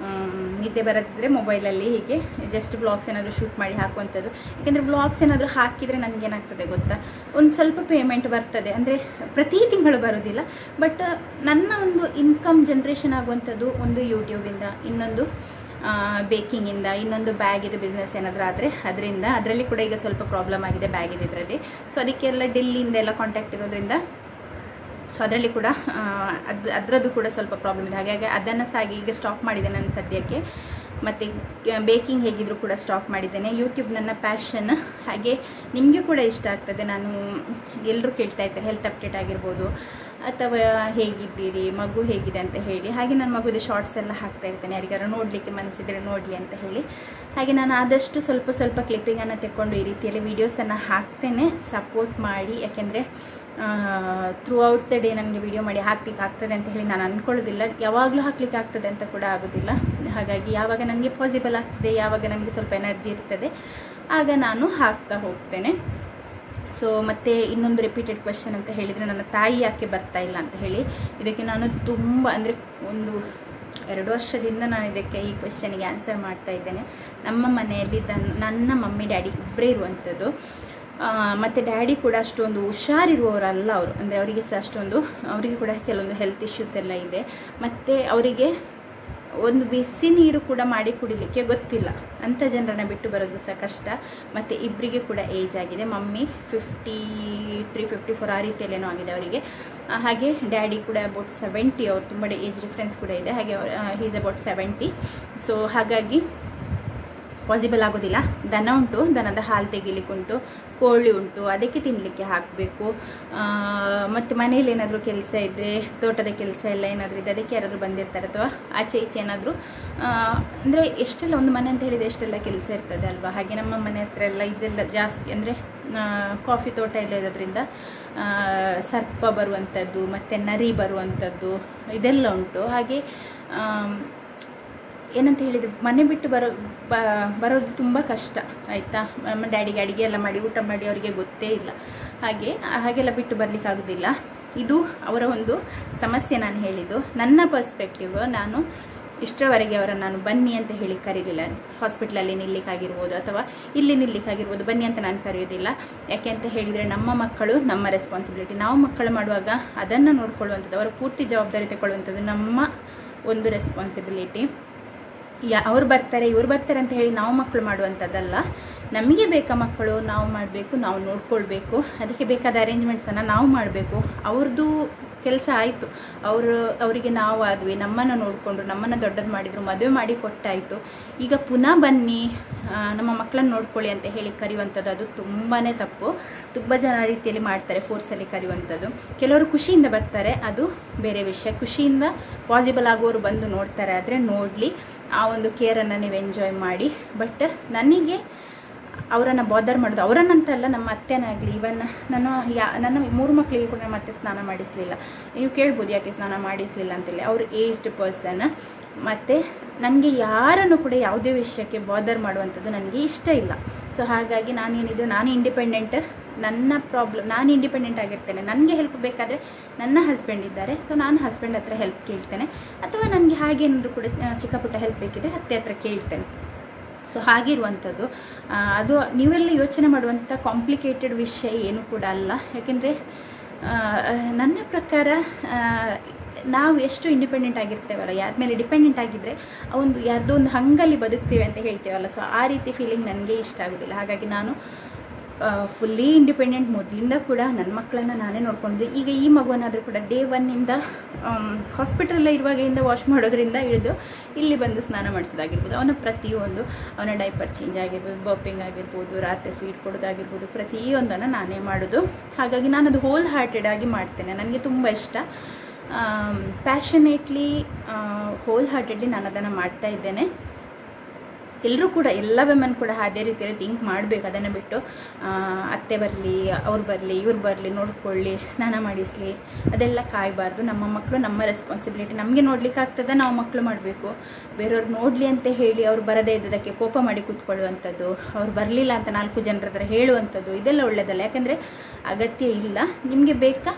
ನಿದ್ದೆ ಬರದಿದ್ದರೆ ಮೊಬೈಲಲ್ಲಿ ಹೀಗೆ ಜಸ್ಟ್ ವ್ಲಾಗ್ಸ್ ಏನಾದರೂ ಶೂಟ್ ಮಾಡಿ ಹಾಕುವಂಥದ್ದು. ಯಾಕೆಂದರೆ ವ್ಲಾಗ್ಸ್ ಏನಾದರೂ ಹಾಕಿದರೆ ನನಗೇನಾಗ್ತದೆ ಗೊತ್ತಾ, ಒಂದು ಸ್ವಲ್ಪ ಪೇಮೆಂಟ್ ಬರ್ತದೆ. ಅಂದರೆ ಪ್ರತಿ ತಿಂಗಳು ಬರೋದಿಲ್ಲ, ಬಟ್ ನನ್ನ ಒಂದು ಇನ್ಕಮ್ ಜನ್ರೇಷನ್ ಆಗುವಂಥದ್ದು ಒಂದು ಯೂಟ್ಯೂಬಿಂದ, ಇನ್ನೊಂದು ಬೇಕಿಂಗಿಂದ, ಇನ್ನೊಂದು ಬ್ಯಾಗಿದು ಬಿಸ್ನೆಸ್ ಏನಾದರೂ ಆದರೆ ಅದರಲ್ಲಿ ಕೂಡ ಈಗ ಸ್ವಲ್ಪ ಪ್ರಾಬ್ಲಮ್ ಆಗಿದೆ ಬ್ಯಾಗಿದು ಇದರಲ್ಲಿ. ಸೊ ಅದಕ್ಕೆಲ್ಲ ಡೆಲ್ಲಿಯಿಂದ ಎಲ್ಲ ಕಾಂಟ್ಯಾಕ್ಟ್ ಇರೋದ್ರಿಂದ ಸೊ ಅದರಲ್ಲಿ ಕೂಡ ಅದರದ್ದು ಕೂಡ ಸ್ವಲ್ಪ ಪ್ರಾಬ್ಲಮ್ ಇದೆ. ಹಾಗಾಗಿ ಅದನ್ನು ಸಹ ಈಗ ಸ್ಟಾಪ್ ಮಾಡಿದೆ ನಾನು ಸದ್ಯಕ್ಕೆ. ಮತ್ತು ಬೇಕಿಂಗ್ ಹೇಗಿದ್ದರೂ ಕೂಡ ಸ್ಟಾಪ್ ಮಾಡಿದ್ದೇನೆ. ಯೂಟ್ಯೂಬ್ ನನ್ನ ಪ್ಯಾಷನ್, ಹಾಗೆ ನಿಮಗೆ ಕೂಡ ಇಷ್ಟ ಆಗ್ತದೆ. ನಾನು ಎಲ್ಲರೂ ಕೇಳ್ತಾ ಇರ್ತಾರೆ ಹೆಲ್ತ್ ಅಪ್ಡೇಟ್ ಆಗಿರ್ಬೋದು, ಅಥವಾ ಹೇಗಿದ್ದೀರಿ, ಮಗು ಹೇಗಿದೆ ಅಂತ ಹೇಳಿ. ಹಾಗೆ ನಾನು ಮಗುವಿನ ಶಾರ್ಟ್ಸ್ ಎಲ್ಲ ಹಾಕ್ತಾ ಇರ್ತೇನೆ, ಯಾರಿಗಾರು ನೋಡಲಿಕ್ಕೆ ಮನಸ್ಸಿದ್ರೆ ನೋಡಲಿ ಅಂತ ಹೇಳಿ. ಹಾಗೆ ನಾನು ಆದಷ್ಟು ಸ್ವಲ್ಪ ಕ್ಲಿಪ್ಪಿಂಗನ್ನು ತೆಕ್ಕೊಂಡು ಈ ರೀತಿಯಲ್ಲಿ ವೀಡಿಯೋಸನ್ನು ಹಾಕ್ತೇನೆ. ಸಪೋರ್ಟ್ ಮಾಡಿ, ಯಾಕೆಂದರೆ ಥ್ರೂ ಔಟ್ ದ ಡೇ ನನಗೆ ವಿಡಿಯೋ ಮಾಡಿ ಹಾಕ್ಲಿಕ್ಕೆ ಆಗ್ತದೆ ಅಂತ ಹೇಳಿ ನಾನು ಅಂದ್ಕೊಳ್ಳೋದಿಲ್ಲ. ಯಾವಾಗಲೂ ಹಾಕ್ಲಿಕ್ಕೆ ಆಗ್ತದೆ ಅಂತ ಕೂಡ ಆಗೋದಿಲ್ಲ. ಹಾಗಾಗಿ ಯಾವಾಗ ನನಗೆ ಪಾಸಿಬಲ್ ಆಗ್ತದೆ, ಯಾವಾಗ ನನಗೆ ಸ್ವಲ್ಪ ಎನರ್ಜಿ ಇರ್ತದೆ, ಆಗ ನಾನು ಹಾಕ್ತಾ ಹೋಗ್ತೇನೆ. ಸೊ ಮತ್ತು ಇನ್ನೊಂದು ರಿಪೀಟೆಡ್ ಕ್ವೆಶ್ಚನ್ ಅಂತ ಹೇಳಿದರೆ, ನನ್ನ ತಾಯಿ ಯಾಕೆ ಬರ್ತಾ ಇಲ್ಲ ಅಂತ ಹೇಳಿ. ಇದಕ್ಕೆ ನಾನು ತುಂಬ ಅಂದರೆ ಒಂದು 2 ವರ್ಷದಿಂದ ನಾನು ಇದಕ್ಕೆ ಈ ಕ್ವೆಶ್ಚನಿಗೆ ಆನ್ಸರ್ ಮಾಡ್ತಾ ಇದ್ದೇನೆ. ನಮ್ಮ ಮನೆಯಲ್ಲಿ ನನ್ನ ಮಮ್ಮಿ ಡ್ಯಾಡಿ ಇಬ್ಬರೇ ಇರುವಂಥದ್ದು. ಮತ್ತು ಡ್ಯಾಡಿ ಕೂಡ ಅಷ್ಟೊಂದು ಹುಷಾರಿರುವವರಲ್ಲ ಅವರು. ಅಂದರೆ ಅವರಿಗೆ ಸಹ ಅವರಿಗೆ ಕೂಡ ಕೆಲವೊಂದು ಹೆಲ್ತ್ ಇಶ್ಯೂಸ್ ಎಲ್ಲ ಇದೆ. ಮತ್ತು ಅವರಿಗೆ ಒಂದು ಬಿಸಿ ನೀರು ಕೂಡ ಮಾಡಿ ಕುಡಿಲಿಕ್ಕೆ ಗೊತ್ತಿಲ್ಲ. ಅಂಥ ಜನರನ್ನು ಬಿಟ್ಟು ಬರೋದು ಸಹ ಕಷ್ಟ. ಮತ್ತು ಇಬ್ಬರಿಗೆ ಕೂಡ ಏಜ್ ಆಗಿದೆ. ಮಮ್ಮಿ 53, 54 ಆ ರೀತಿಯಲ್ಲೇನೋ ಆಗಿದೆ ಅವರಿಗೆ. ಹಾಗೆ ಡ್ಯಾಡಿ ಕೂಡ ಅಬೌಟ್ 70. ಅವ್ರು ತುಂಬ ಏಜ್ ಡಿಫ್ರೆನ್ಸ್ ಕೂಡ ಇದೆ. ಹಾಗೆ ಹೀಸ್ ಅಬೌಟ್ 70. ಸೊ ಹಾಗಾಗಿ ಪಾಸಿಬಲ್ ಆಗೋದಿಲ್ಲ. ದನ ಉಂಟು, ದನದ ಹಾಲು ತೆಗಿಲಿಕ್ಕುಂಟು, ಕೋಳಿ ಉಂಟು, ಅದಕ್ಕೆ ತಿನ್ನಲಿಕ್ಕೆ ಹಾಕಬೇಕು. ಮತ್ತು ಮನೇಲಿ ಏನಾದರೂ ಕೆಲಸ ಇದ್ದರೆ, ತೋಟದ ಕೆಲಸ ಎಲ್ಲ ಏನಾದರೂ ಇದೆ, ಅದಕ್ಕೆ ಯಾರಾದರೂ ಬಂದಿರ್ತಾರೆ, ಅಥವಾ ಆಚೆ ಈಚೆ ಏನಾದರೂ ಅಂದರೆ ಎಷ್ಟೆಲ್ಲ ಒಂದು ಮನೆ ಅಂತ ಹೇಳಿದರೆ ಎಷ್ಟೆಲ್ಲ ಕೆಲಸ ಇರ್ತದೆ ಅಲ್ವಾ. ಹಾಗೆ ನಮ್ಮ ಮನೆ ಹತ್ರ ಎಲ್ಲ ಇದೆಲ್ಲ ಜಾಸ್ತಿ, ಅಂದರೆ ಕಾಫಿ ತೋಟ ಎಲ್ಲ ಇರೋದ್ರಿಂದ ಸರ್ಪ ಬರುವಂಥದ್ದು ಮತ್ತು ನರಿ ಬರುವಂಥದ್ದು ಇದೆಲ್ಲ ಉಂಟು. ಹಾಗೆ ಏನಂತ ಹೇಳಿದರೆ ಮನೆ ಬಿಟ್ಟು ಬರೋದು ತುಂಬ ಕಷ್ಟ ಆಯಿತಾ. ನಮ್ಮ ಡ್ಯಾಡಿಗೆ ಅಡುಗೆ ಎಲ್ಲ ಮಾಡಿ ಊಟ ಮಾಡಿ ಅವರಿಗೆ ಗೊತ್ತೇ ಇಲ್ಲ. ಹಾಗೆಲ್ಲ ಬಿಟ್ಟು ಬರಲಿಕ್ಕಾಗೋದಿಲ್ಲ. ಇದು ಅವರ ಒಂದು ಸಮಸ್ಯೆ. ನಾನು ಹೇಳಿದ್ದು ನನ್ನ ಪರ್ಸ್ಪೆಕ್ಟಿವ್. ನಾನು ಇಷ್ಟರವರೆಗೆ ಅವರನ್ನು ನಾನು ಬನ್ನಿ ಅಂತ ಹೇಳಿ ಕರೀಲಿಲ್ಲ. ಹಾಸ್ಪಿಟ್ಲಲ್ಲಿ ನಿಲ್ಲಿಕ್ಕಾಗಿರ್ಬೋದು ಅಥವಾ ಇಲ್ಲಿ ನಿಲ್ಲಿಕ್ಕಾಗಿರ್ಬೋದು, ಬನ್ನಿ ಅಂತ ನಾನು ಕರೆಯೋದಿಲ್ಲ. ಯಾಕೆ ಅಂತ ಹೇಳಿದರೆ ನಮ್ಮ ಮಕ್ಕಳು ನಮ್ಮ ರೆಸ್ಪಾನ್ಸಿಬಿಲಿಟಿ. ನಾವು ಮಕ್ಕಳು ಮಾಡುವಾಗ ಅದನ್ನು ನೋಡ್ಕೊಳ್ಳುವಂಥದ್ದು, ಅವರ ಪೂರ್ತಿ ಜವಾಬ್ದಾರಿ ತಗೊಳ್ಳುವಂಥದ್ದು ನಮ್ಮ ಒಂದು ರೆಸ್ಪಾನ್ಸಿಬಿಲಿಟಿ. ಅವ್ರು ಬರ್ತಾರೆ ಇವ್ರು ಬರ್ತಾರೆ ಅಂತ ಹೇಳಿ ನಾವು ಮಕ್ಕಳು ಮಾಡುವಂಥದ್ದಲ್ಲ. ನಮಗೆ ಬೇಕಾ ಮಕ್ಕಳು, ನಾವು ಮಾಡಬೇಕು, ನಾವು ನೋಡ್ಕೊಳ್ಬೇಕು. ಅದಕ್ಕೆ ಬೇಕಾದ ಅರೇಂಜ್ಮೆಂಟ್ಸನ್ನು ನಾವು ಮಾಡಬೇಕು. ಅವ್ರದ್ದು ಕೆಲಸ ಆಯಿತು, ಅವರಿಗೆ ನಾವು ಆದ್ವಿ, ನಮ್ಮನ್ನು ನೋಡಿಕೊಂಡ್ರು, ನಮ್ಮನ್ನು ದೊಡ್ಡದು ಮಾಡಿದರು, ಮದುವೆ ಮಾಡಿ ಕೊಟ್ಟಾಯಿತು. ಈಗ ಪುನಃ ಬನ್ನಿ ನಮ್ಮ ಮಕ್ಕಳನ್ನು ನೋಡ್ಕೊಳ್ಳಿ ಅಂತ ಹೇಳಿ ಕರೆಯುವಂಥದ್ದು ಅದು ತುಂಬಾ ತಪ್ಪು. ತುಂಬ ಜನ ಆ ರೀತಿಯಲ್ಲಿ ಮಾಡ್ತಾರೆ, ಫೋರ್ಸಲ್ಲಿ ಕರೆಯುವಂಥದ್ದು. ಕೆಲವರು ಖುಷಿಯಿಂದ ಬರ್ತಾರೆ, ಅದು ಬೇರೆ ವಿಷಯ. ಖುಷಿಯಿಂದ ಪಾಸಿಬಲ್ ಆಗೋರು ಬಂದು ನೋಡ್ತಾರೆ, ಆದರೆ ನೋಡಲಿ, ಆ ಒಂದು ಕೇರನ್ನು ನೀವು ಎಂಜಾಯ್ ಮಾಡಿ. ಬಟ್ ನನಗೆ ಅವರನ್ನು ಬಾದರ್ ಮಾಡೋದು, ಅವರನ್ನಂತಲ್ಲ, ನಮ್ಮ ಅತ್ತೆನಾಗಲಿ, ಇವನ್ ನನ್ನ 3 ಮಕ್ಕಳಿಗೆ ಕೂಡ ನಮ್ಮ ಅತ್ತೆ ಸ್ನಾನ ಮಾಡಿಸಲಿಲ್ಲ. ನೀವು ಕೇಳ್ಬೋದು ಯಾಕೆ ಸ್ನಾನ ಮಾಡಿಸಲಿಲ್ಲ ಅಂತೇಳಿ. ಅವರು ಏಜ್ಡ್ ಪರ್ಸನ್. ಮತ್ತು ನನಗೆ ಯಾರನ್ನು ಕೂಡ ಯಾವುದೇ ವಿಷಯಕ್ಕೆ ಬಾದರ್ ಮಾಡುವಂಥದ್ದು ನನಗೆ ಇಷ್ಟ ಇಲ್ಲ. ಸೊ ಹಾಗಾಗಿ ನಾನು ಇಂಡಿಪೆಂಡೆಂಟ್. ನನ್ನ ಪ್ರಾಬ್ಲಮ್, ನಾನು ಇಂಡಿಪೆಂಡೆಂಟ್ ಆಗಿರ್ತೇನೆ. ನನಗೆ ಹೆಲ್ಪ್ ಬೇಕಾದರೆ ನನ್ನ ಹಸ್ಬೆಂಡ್ ಇದ್ದಾರೆ, ಸೊ ನಾನು ಹಸ್ಬೆಂಡ್ ಹತ್ರ ಹೆಲ್ಪ್ ಕೇಳ್ತೇನೆ. ಅಥವಾ ನನಗೆ ಹಾಗೇನಾದರೂ ಕೂಡ ಚಿಕ್ಕ ಪುಟ್ಟ ಹೆಲ್ಪ್ ಬೇಕಿದೆ ಅತ್ತೆ ಹತ್ರ ಕೇಳ್ತೇನೆ. ಸೊ ಹಾಗಿರುವಂಥದ್ದು. ಅದು ನೀವೆಲ್ಲ ಯೋಚನೆ ಮಾಡುವಂಥ ಕಾಂಪ್ಲಿಕೇಟೆಡ್ ವಿಷಯ ಏನೂ ಕೂಡ ಅಲ್ಲ. ಯಾಕೆಂದರೆ ನನ್ನ ಪ್ರಕಾರ ನಾವು ಎಷ್ಟು ಇಂಡಿಪೆಂಡೆಂಟ್ ಆಗಿರ್ತೇವಲ್ಲ, ಯಾರ ಮೇಲೆ ಡಿಪೆಂಡೆಂಟ್ ಆಗಿದ್ದರೆ ಒಂದು ಯಾರ್ದೋ ಒಂದು ಹಂಗಲ್ಲಿ ಬದುಕ್ತೀವಿ ಅಂತ ಹೇಳ್ತೀವಲ್ಲ, ಸೊ ಆ ರೀತಿ ಫೀಲಿಂಗ್ ನನಗೆ ಇಷ್ಟ ಆಗೋದಿಲ್ಲ. ಹಾಗಾಗಿ ನಾನು ಫುಲ್ಲಿ ಇಂಡಿಪೆಂಡೆಂಟ್. ಮೊದಲಿಂದ ಕೂಡ ನನ್ನ ಮಕ್ಕಳನ್ನು ನಾನೇ ನೋಡ್ಕೊಂಡಿದ್ದೆ. ಈಗ ಈ ಮಗುವನ್ನಾದರೂ ಕೂಡ ಡೇ 1 ಹಾಸ್ಪಿಟಲಲ್ಲಿ ಇರುವಾಗಿಂದ ವಾಶ್ ಮಾಡೋದ್ರಿಂದ ಹಿಡಿದು ಇಲ್ಲಿ ಬಂದು ಸ್ನಾನ ಮಾಡಿಸೋದಾಗಿರ್ಬೋದು, ಅವನ ಪ್ರತಿಯೊಂದು, ಅವನ ಡೈಪರ್ ಚೇಂಜ್ ಆಗಿರ್ಬೋದು, ಬರ್ಪಿಂಗ್ ಆಗಿರ್ಬೋದು, ರಾತ್ರಿ ಫೀಡ್ ಕೊಡೋದಾಗಿರ್ಬೋದು, ಪ್ರತಿಯೊಂದನ್ನು ನಾನೇ ಮಾಡೋದು. ಹಾಗಾಗಿ ನಾನು ಅದು ಹೋಲ್ ಹಾರ್ಟೆಡ್ ಆಗಿ ಮಾಡ್ತೇನೆ. ನನಗೆ ತುಂಬ ಇಷ್ಟ. ಪ್ಯಾಷನೇಟ್ಲಿ, ಹೋಲ್ ಹಾರ್ಟೆಡ್ಲಿ ನಾನು ಅದನ್ನು ಮಾಡ್ತಾ ಇದ್ದೇನೆ. ಎಲ್ಲರೂ ಕೂಡ, ಎಲ್ಲ ವಿಮೆನ್ ಕೂಡ ಅದೇ ರೀತಿಯಲ್ಲಿ ಥಿಂಕ್ ಮಾಡಬೇಕು. ಅದನ್ನು ಬಿಟ್ಟು ಅತ್ತೆ ಬರಲಿ, ಅವ್ರು ಬರಲಿ, ಇವ್ರು ಬರಲಿ, ನೋಡ್ಕೊಳ್ಳಿ, ಸ್ನಾನ ಮಾಡಿಸಲಿ, ಅದೆಲ್ಲ ಕಾಯಬಾರ್ದು. ನಮ್ಮ ಮಕ್ಕಳು ನಮ್ಮ ರೆಸ್ಪಾನ್ಸಿಬಿಲಿಟಿ. ನಮಗೆ ನೋಡ್ಲಿಕ್ಕೆ ಆಗ್ತದೆ, ನಾವು ಮಕ್ಕಳು ಮಾಡಬೇಕು. ಬೇರೆಯವ್ರು ನೋಡಲಿ ಅಂತ ಹೇಳಿ ಅವ್ರು ಬರದೇ ಇದ್ದದಕ್ಕೆ ಕೋಪ ಮಾಡಿ ಕೂತ್ಕೊಳ್ಳುವಂಥದ್ದು, ಅವ್ರು ಬರಲಿಲ್ಲ ಅಂತ 4 ಜನರ ಹತ್ರ ಹೇಳುವಂಥದ್ದು, ಇದೆಲ್ಲ ಒಳ್ಳೆಯದಲ್ಲ. ಯಾಕಂದರೆ ಅಗತ್ಯ ಇಲ್ಲ. ನಿಮಗೆ ಬೇಕಾ,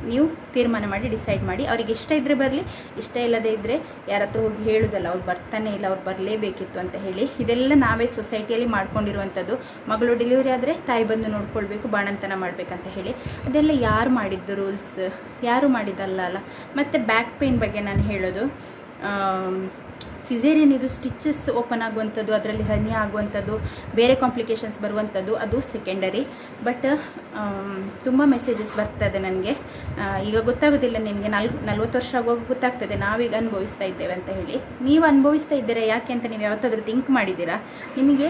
ನೀವು ತೀರ್ಮಾನ ಮಾಡಿ ಡಿಸೈಡ್ ಮಾಡಿ. ಅವ್ರಿಗೆ ಇಷ್ಟ ಇದ್ದರೆ ಬರಲಿ, ಇಷ್ಟ ಇಲ್ಲದೇ ಇದ್ದರೆ ಯಾರ ಹತ್ರ ಹೋಗಿ ಹೇಳೋದಲ್ಲ ಅವ್ರು ಬರ್ತಾನೆ ಇಲ್ಲ, ಅವ್ರು ಬರಲೇಬೇಕಿತ್ತು ಅಂತ ಹೇಳಿ. ಇದೆಲ್ಲ ನಾವೇ ಸೊಸೈಟಿಯಲ್ಲಿ ಮಾಡ್ಕೊಂಡಿರುವಂಥದ್ದು. ಮಗಳು ಡೆಲಿವರಿ ಆದರೆ ತಾಯಿ ಬಂದು ನೋಡ್ಕೊಳ್ಬೇಕು, ಬಾಣಂತನ ಮಾಡಬೇಕಂತ ಹೇಳಿ. ಅದೆಲ್ಲ ಯಾರು ಮಾಡಿದ್ದು ರೂಲ್ಸ್? ಯಾರು ಮಾಡಿದ್ದಲ್ಲ ಅಲ್ಲ. ಮತ್ತು ಬ್ಯಾಕ್ ಪೇಯ್ನ್ ಬಗ್ಗೆ ನಾನು ಹೇಳೋದು, ಸಿಸೇರಿಯನ್ ಇದು ಸ್ಟಿಚಸ್ ಓಪನ್ ಆಗುವಂಥದ್ದು, ಅದರಲ್ಲಿ ಹನಿ ಆಗುವಂಥದ್ದು, ಬೇರೆ ಕಾಂಪ್ಲಿಕೇಶನ್ಸ್ ಬರುವಂಥದ್ದು, ಅದು ಸೆಕೆಂಡರಿ. ಬಟ್ ತುಂಬ ಮೆಸೇಜಸ್ ಬರ್ತದೆ ನನಗೆ. ಈಗ ಗೊತ್ತಾಗೋದಿಲ್ಲ ನಿನಗೆ, 40 ವರ್ಷ ಆಗುವಾಗ ಗೊತ್ತಾಗ್ತದೆ ನಾವೀಗ ಅನುಭವಿಸ್ತಾ ಇದ್ದೇವೆ ಅಂತ ಹೇಳಿ. ನೀವು ಅನುಭವಿಸ್ತಾ ಇದ್ದೀರಾ ಯಾಕೆ ಅಂತ ನೀವು ಯಾವತ್ತಾದರೂ ಥಿಂಕ್ ಮಾಡಿದ್ದೀರಾ? ನಿಮಗೆ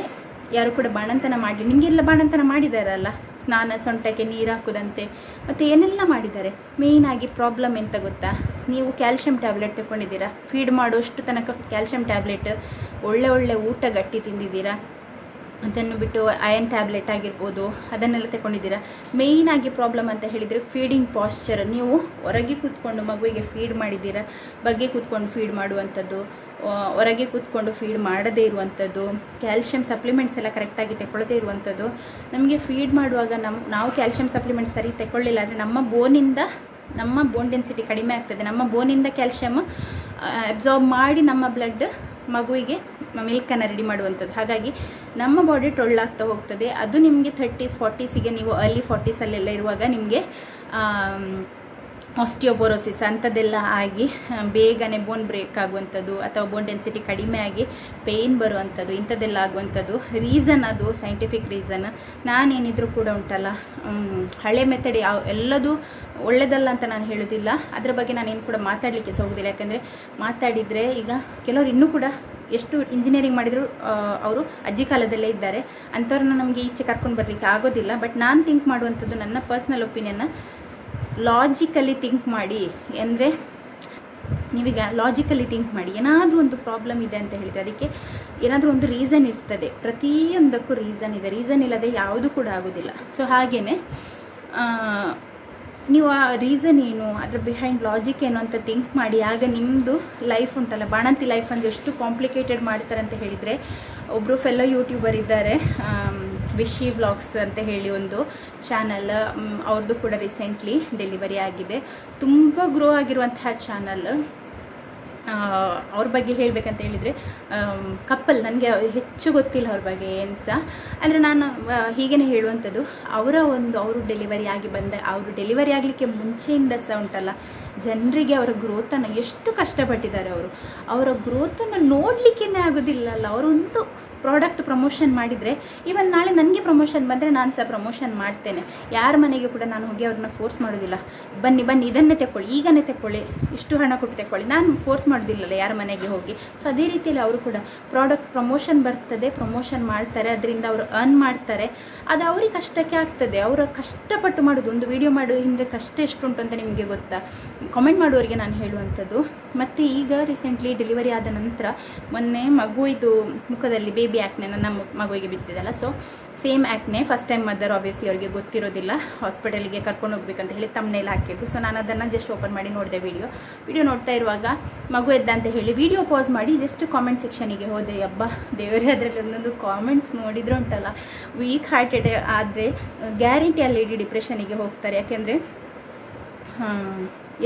ಯಾರು ಕೂಡ ಬಾಣಂತನ ಮಾಡಲಿ, ನಿಮಗೆಲ್ಲ ಬಾಣಂತನ ಮಾಡಿದಾರಲ್ಲ, ಸ್ನಾನ, ಸೊಂಟಕ್ಕೆ ನೀರು ಹಾಕೋದಂತೆ, ಮತ್ತು ಏನೆಲ್ಲ ಮಾಡಿದ್ದಾರೆ. ಮೇಯ್ನಾಗಿ ಪ್ರಾಬ್ಲಮ್ ಎಂತ ಗೊತ್ತಾ? ನೀವು ಕ್ಯಾಲ್ಶಿಯಂ ಟ್ಯಾಬ್ಲೆಟ್ ತಗೊಂಡಿದ್ದೀರಾ, ಫೀಡ್ ಮಾಡೋಷ್ಟು ತನಕ ಕ್ಯಾಲ್ಶಿಯಂ ಟ್ಯಾಬ್ಲೆಟ್, ಒಳ್ಳೆ ಊಟ ಗಟ್ಟಿ ತಿಂದಿದ್ದೀರಾ, ಅದನ್ನು ಬಿಟ್ಟು ಅಯನ್ ಟ್ಯಾಬ್ಲೆಟ್ ಆಗಿರ್ಬೋದು ಅದನ್ನೆಲ್ಲ ತಗೊಂಡಿದ್ದೀರಾ. ಮೇಯ್ನಾಗಿ ಪ್ರಾಬ್ಲಮ್ ಅಂತ ಹೇಳಿದರೆ ಫೀಡಿಂಗ್ ಪಾಶ್ಚರ್. ನೀವು ಹೊರಗೆ ಕೂತ್ಕೊಂಡು ಮಗುವಿಗೆ ಫೀಡ್ ಮಾಡಿದ್ದೀರಾ, ಬಗ್ಗೆ ಕೂತ್ಕೊಂಡು ಫೀಡ್ ಮಾಡುವಂಥದ್ದು, ಹೊರಗೆ ಕೂತ್ಕೊಂಡು ಫೀಡ್ ಮಾಡದೇ ಇರುವಂಥದ್ದು, ಕ್ಯಾಲ್ಶಿಯಂ ಸಪ್ಲಿಮೆಂಟ್ಸ್ ಎಲ್ಲ ಕರೆಕ್ಟಾಗಿ ತಗೊಳ್ಳದೇ ಇರುವಂಥದ್ದು. ನಮಗೆ ಫೀಡ್ ಮಾಡುವಾಗ ನಾವು ಕ್ಯಾಲ್ಶಿಯಂ ಸಪ್ಲಿಮೆಂಟ್ಸ್ ಸರಿ ತಗೊಳ್ಳಿಲ್ಲ ಅಂದರೆ ನಮ್ಮ ಬೋನ್ ಡೆನ್ಸಿಟಿ ಕಡಿಮೆ ಆಗ್ತದೆ. ನಮ್ಮ ಬೋನಿಂದ ಕ್ಯಾಲ್ಶಿಯಮ್ ಅಬ್ಸಾರ್ಬ್ ಮಾಡಿ ನಮ್ಮ ಬ್ಲಡ್ ಮಗುವಿಗೆ ಮಿಲ್ಕನ್ನು ರೆಡಿ ಮಾಡುವಂಥದ್ದು. ಹಾಗಾಗಿ ನಮ್ಮ ಬಾಡಿ ಟೊಳ್ಳಾಗ್ತಾ ಹೋಗ್ತದೆ. ಅದು ನಿಮಗೆ 30s 40siಗೆ ನೀವು ಅರ್ಲಿ 40ಸಲ್ಲೆಲ್ಲ ಇರುವಾಗ ನಿಮಗೆ ಆಸ್ಟಿಯೋಪೊರೋಸಿಸ್ ಅಂಥದ್ದೆಲ್ಲ ಆಗಿ ಬೇಗನೆ ಬೋನ್ ಬ್ರೇಕ್ ಆಗುವಂಥದ್ದು ಅಥವಾ ಬೋನ್ ಡೆನ್ಸಿಟಿ ಕಡಿಮೆ ಆಗಿ ಪೇಯ್ನ್ ಬರುವಂಥದ್ದು, ಇಂಥದ್ದೆಲ್ಲ ಆಗುವಂಥದ್ದು. ರೀಸನ್ ಅದು ಸೈಂಟಿಫಿಕ್ ರೀಸನ್. ನಾನೇನಿದ್ರು ಕೂಡ ಉಂಟಲ್ಲ, ಹಳೆ ಮೆಥಡ್ ಎಲ್ಲದೂ ಒಳ್ಳೆಯದಲ್ಲ ಅಂತ ನಾನು ಹೇಳೋದಿಲ್ಲ. ಅದರ ಬಗ್ಗೆ ನಾನೇನು ಕೂಡ ಮಾತಾಡಲಿಕ್ಕೆ ಹೋಗೋದಿಲ್ಲ. ಯಾಕೆಂದರೆ ಮಾತಾಡಿದರೆ ಈಗ ಕೆಲವರು ಇನ್ನೂ ಕೂಡ ಎಷ್ಟು ಇಂಜಿನಿಯರಿಂಗ್ ಮಾಡಿದರೂ ಅವರು ಅಜ್ಜಿ ಕಾಲದಲ್ಲೇ ಇದ್ದಾರೆ. ಅಂಥವ್ರನ್ನ ನಮಗೆ ಈಚೆ ಕರ್ಕೊಂಡು ಬರಲಿಕ್ಕೆ ಆಗೋದಿಲ್ಲ. ಬಟ್ ನಾನು ಥಿಂಕ್ ಮಾಡುವಂಥದ್ದು ನನ್ನ ಪರ್ಸ್ನಲ್ ಒಪಿನಿಯನ್ನ, ಲಾಜಿಕಲಿ ಥಿಂಕ್ ಮಾಡಿ. ಅಂದರೆ ನೀವೀಗ ಲಾಜಿಕಲಿ ಥಿಂಕ್ ಮಾಡಿ, ಏನಾದರೂ ಒಂದು ಪ್ರಾಬ್ಲಮ್ ಇದೆ ಅಂತ ಹೇಳಿದರೆ ಅದಕ್ಕೆ ಏನಾದರೂ ಒಂದು ರೀಸನ್ ಇರ್ತದೆ. ಪ್ರತಿಯೊಂದಕ್ಕೂ ರೀಸನ್ ಇದೆ. ರೀಸನ್ ಇಲ್ಲದೆ ಯಾವುದೂ ಕೂಡ ಆಗೋದಿಲ್ಲ. ಸೊ ಹಾಗೆಯೇ ನೀವು ಆ ರೀಸನ್ ಏನು, ಅದ್ರ ಬಿಹೈಂಡ್ ಲಾಜಿಕ್ ಏನು ಅಂತ ಥಿಂಕ್ ಮಾಡಿ. ಆಗ ನಿಮ್ಮದು ಲೈಫ್ ಉಂಟಲ್ಲ, ಬಾಣಂತಿ ಲೈಫ್ ಅಂದರೆ ಎಷ್ಟು ಕಾಂಪ್ಲಿಕೇಟೆಡ್ ಮಾಡ್ತಾರೆ ಅಂತ ಹೇಳಿದರೆ, ಒಬ್ಬರು ಫೆಲ್ಲೋ ಯೂಟ್ಯೂಬರ್ ಇದ್ದಾರೆ, ವಿಶಿ ವ್ಲಾಗ್ಸ್ ಅಂತ ಹೇಳಿ ಒಂದು ಚಾನಲ್, ಅವ್ರದ್ದು ಕೂಡ ರೀಸೆಂಟ್ಲಿ ಡೆಲಿವರಿ ಆಗಿದೆ. ತುಂಬ ಗ್ರೋ ಆಗಿರುವಂತಹ ಚಾನಲ್. ಅವ್ರ ಬಗ್ಗೆ ಹೇಳಬೇಕಂತ ಹೇಳಿದರೆ ಕಪ್ಪಲ್, ನನಗೆ ಹೆಚ್ಚು ಗೊತ್ತಿಲ್ಲ ಅವ್ರ ಬಗ್ಗೆ ಏನು ಸಹ. ಅಂದರೆ ನಾನು ಹೀಗೇ ಹೇಳುವಂಥದ್ದು, ಅವರು ಡೆಲಿವರಿ ಆಗಲಿಕ್ಕೆ ಮುಂಚೆಯಿಂದ ಸಹ ಉಂಟಲ್ಲ, ಜನರಿಗೆ ಅವರ ಗ್ರೋತನ್ನು ಎಷ್ಟು ಕಷ್ಟಪಟ್ಟಿದ್ದಾರೆ. ಅವರ ಗ್ರೋತನ್ನು ನೋಡಲಿಕ್ಕೇ ಆಗೋದಿಲ್ಲಲ್ಲ. ಅವರೊಂದು ಪ್ರಾಡಕ್ಟ್ ಪ್ರಮೋಷನ್ ಮಾಡಿದರೆ, ಇವನ್ ನಾಳೆ ನನಗೆ ಪ್ರಮೋಷನ್ ಬಂದರೆ ನಾನು ಸಹ ಪ್ರಮೋಷನ್ ಮಾಡ್ತೇನೆ. ಯಾರ ಮನೆಗೆ ಕೂಡ ನಾನು ಹೋಗಿ ಅವ್ರನ್ನ ಫೋರ್ಸ್ ಮಾಡೋದಿಲ್ಲ, ಬನ್ನಿ ಇದನ್ನೇ ತೆಕ್ಕೊಳ್ಳಿ, ಈಗನೇ ತೆಕ್ಕೊಳ್ಳಿ, ಇಷ್ಟು ಹಣ ಕೊಟ್ಟು ತೆಕ್ಕೊಳ್ಳಿ, ನಾನು ಫೋರ್ಸ್ ಮಾಡೋದಿಲ್ಲಲ್ಲ ಯಾರ ಮನೆಗೆ ಹೋಗಿ. ಸೊ ಅದೇ ರೀತಿಯಲ್ಲಿ ಅವರು ಕೂಡ ಪ್ರಾಡಕ್ಟ್ ಪ್ರಮೋಷನ್ ಬರ್ತದೆ, ಪ್ರಮೋಷನ್ ಮಾಡ್ತಾರೆ, ಅದರಿಂದ ಅವರು ಅರ್ನ್ ಮಾಡ್ತಾರೆ. ಅದು ಅವ್ರಿಗೆ ಕಷ್ಟಕ್ಕೆ ಆಗ್ತದೆ. ಅವರು ಕಷ್ಟಪಟ್ಟು ಮಾಡೋದು, ಒಂದು ವಿಡಿಯೋ ಮಾಡೋ ಹಿಂದೆ ಕಷ್ಟ ಎಷ್ಟುಂಟು ಅಂತ ನಿಮಗೆ ಗೊತ್ತಾ? ಕಮೆಂಟ್ ಮಾಡುವವರಿಗೆ ನಾನು ಹೇಳುವಂಥದ್ದು. ಮತ್ತು ಈಗ ರೀಸೆಂಟ್ಲಿ ಡೆಲಿವರಿ ಆದ ನಂತರ ಮೊನ್ನೆ ಮಗುವಿದು ಮುಖದಲ್ಲಿ ಬೇಬಿ ಆ್ಯಕ್ನೆ ನನ್ನ ಮಗುವಿಗೆ ಬಿದ್ದಿದ್ದಲ್ಲ. So same acne, first time mother, obviously ಅವರಿಗೆ ಗೊತ್ತಿರೋದಿಲ್ಲ. ಹಾಸ್ಪಿಟಲಿಗೆ ಕರ್ಕೊಂಡು ಹೋಗ್ಬೇಕಂತ ಹೇಳಿ ತಮ್ಮನೇಲಿ ಹಾಕಿದ್ರು. ಸೊ ನಾನು ಅದನ್ನು ಜಸ್ಟ್ ಓಪನ್ ಮಾಡಿ ನೋಡಿದೆ. ವಿಡಿಯೋ ನೋಡ್ತಾ ಇರುವಾಗ ಮಗು ಎದ್ದ ಅಂತ ಹೇಳಿ ವಿಡಿಯೋ ಪಾಸ್ ಮಾಡಿ ಜಸ್ಟ್ ಕಾಮೆಂಟ್ ಸೆಕ್ಷನಿಗೆ ಹೋದೆ. ಹಬ್ಬ ದೇವರೇ, ಅದರಲ್ಲಿ ಒಂದೊಂದು ಕಾಮೆಂಟ್ಸ್ ನೋಡಿದ್ರೆ ಉಂಟಲ್ಲ, ವೀಕ್ ಹಾರ್ಟೆಡ್ ಆದರೆ ಗ್ಯಾರಂಟಿ ಅಲ್ಲಿ ಇಡೀ ಡಿಪ್ರೆಷನಿಗೆ ಹೋಗ್ತಾರೆ. ಯಾಕೆಂದರೆ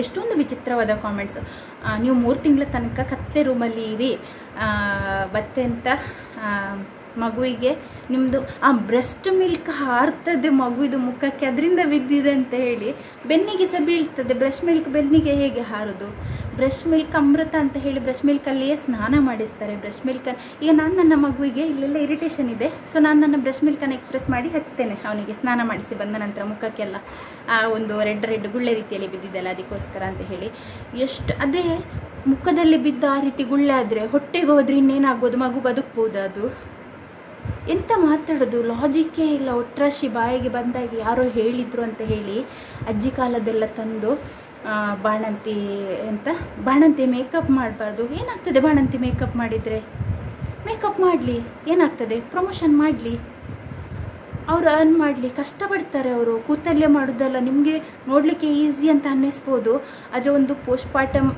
ಎಷ್ಟೊಂದು ವಿಚಿತ್ರವಾದ ಕಾಮೆಂಟ್ಸು. ನೀವು 3 ತಿಂಗಳ ತನಕ ಕತ್ತೆ ರೂಮಲ್ಲಿ ಇರಿ, ಮತ್ತೆ ಅಂತ ಮಗುವಿಗೆ ನಿಮ್ಮದು ಬ್ರೆಸ್ಟ್ ಮಿಲ್ಕ್ ಹಾರ್ತದೆ ಮಗುವಿದು ಮುಖಕ್ಕೆ, ಅದರಿಂದ ಬಿದ್ದಿದೆ ಅಂತ ಹೇಳಿ ಬೆನ್ನಿಗೆ ಸಹ ಬೀಳ್ತದೆ. ಬ್ರೆಸ್ಟ್ ಮಿಲ್ಕ್ ಬೆನ್ನಿಗೆ ಹೇಗೆ ಹಾರೋದು? ಬ್ರೆಸ್ಟ್ ಮಿಲ್ಕ್ ಅಮೃತ ಅಂತ ಹೇಳಿ ಬ್ರೆಸ್ಟ್ ಮಿಲ್ಕಲ್ಲಿಯೇ ಸ್ನಾನ ಮಾಡಿಸ್ತಾರೆ. ಬ್ರೆಸ್ಟ್ ಮಿಲ್ಕ್ ಈಗ ನಾನು ನನ್ನ ಮಗುವಿಗೆ ಇಲ್ಲೆಲ್ಲ ಇರಿಟೇಷನ್ ಇದೆ, ಸೊ ನಾನು ನನ್ನ ಬ್ರೆಸ್ಟ್ ಮಿಲ್ಕನ್ನು ಎಕ್ಸ್ಪ್ರೆಸ್ ಮಾಡಿ ಹಚ್ತೇನೆ ಅವನಿಗೆ ಸ್ನಾನ ಮಾಡಿಸಿ ಬಂದ ನಂತರ ಮುಖಕ್ಕೆಲ್ಲ. ಒಂದು ರೆಡ್ ಗುಳ್ಳೆ ರೀತಿಯಲ್ಲಿ ಬಿದ್ದಿದ್ದಲ್ಲ, ಅದಕ್ಕೋಸ್ಕರ ಅಂತ ಹೇಳಿ. ಅದೇ ಮುಖದಲ್ಲಿ ಬಿದ್ದ ಆ ರೀತಿ ಗುಳ್ಳೆ ಆದರೆ ಹೊಟ್ಟೆಗೆ ಹೋದ್ರೆ ಇನ್ನೇನಾಗ್ಬೋದು? ಮಗು ಬದುಕ್ಬೋದು? ಅದು ಎಂತ ಮಾತಾಡೋದು? ಲಾಜಿಕ್ಕೇ ಇಲ್ಲ. ಒಟ್ರಾಶಿ ಬಾಯಿಗೆ ಬಂದಾಗ ಯಾರೋ ಹೇಳಿದರು ಅಂತ ಹೇಳಿ ಅಜ್ಜಿ ಕಾಲದೆಲ್ಲ ತಂದು ಬಾಣಂತಿ ಮೇಕಪ್ ಮಾಡಬಾರ್ದು. ಏನಾಗ್ತದೆ ಬಾಣಂತಿ ಮೇಕಪ್ ಮಾಡಿದರೆ? ಮೇಕಪ್ ಮಾಡಲಿ, ಏನಾಗ್ತದೆ? ಪ್ರಮೋಷನ್ ಮಾಡಲಿ, ಅವರು ಅರ್ನ್ ಮಾಡಲಿ, ಕಷ್ಟಪಡ್ತಾರೆ ಅವರು. ಕೂತಲ್ಲೇ ಮಾಡೋದಲ್ಲ. ನಿಮಗೆ ನೋಡಲಿಕ್ಕೆ ಈಸಿ ಅಂತ ಅನ್ನಿಸ್ಬೋದು, ಆದರೆ ಒಂದು ಪೋಸ್ಟ್ಪಾರ್ಟಮ್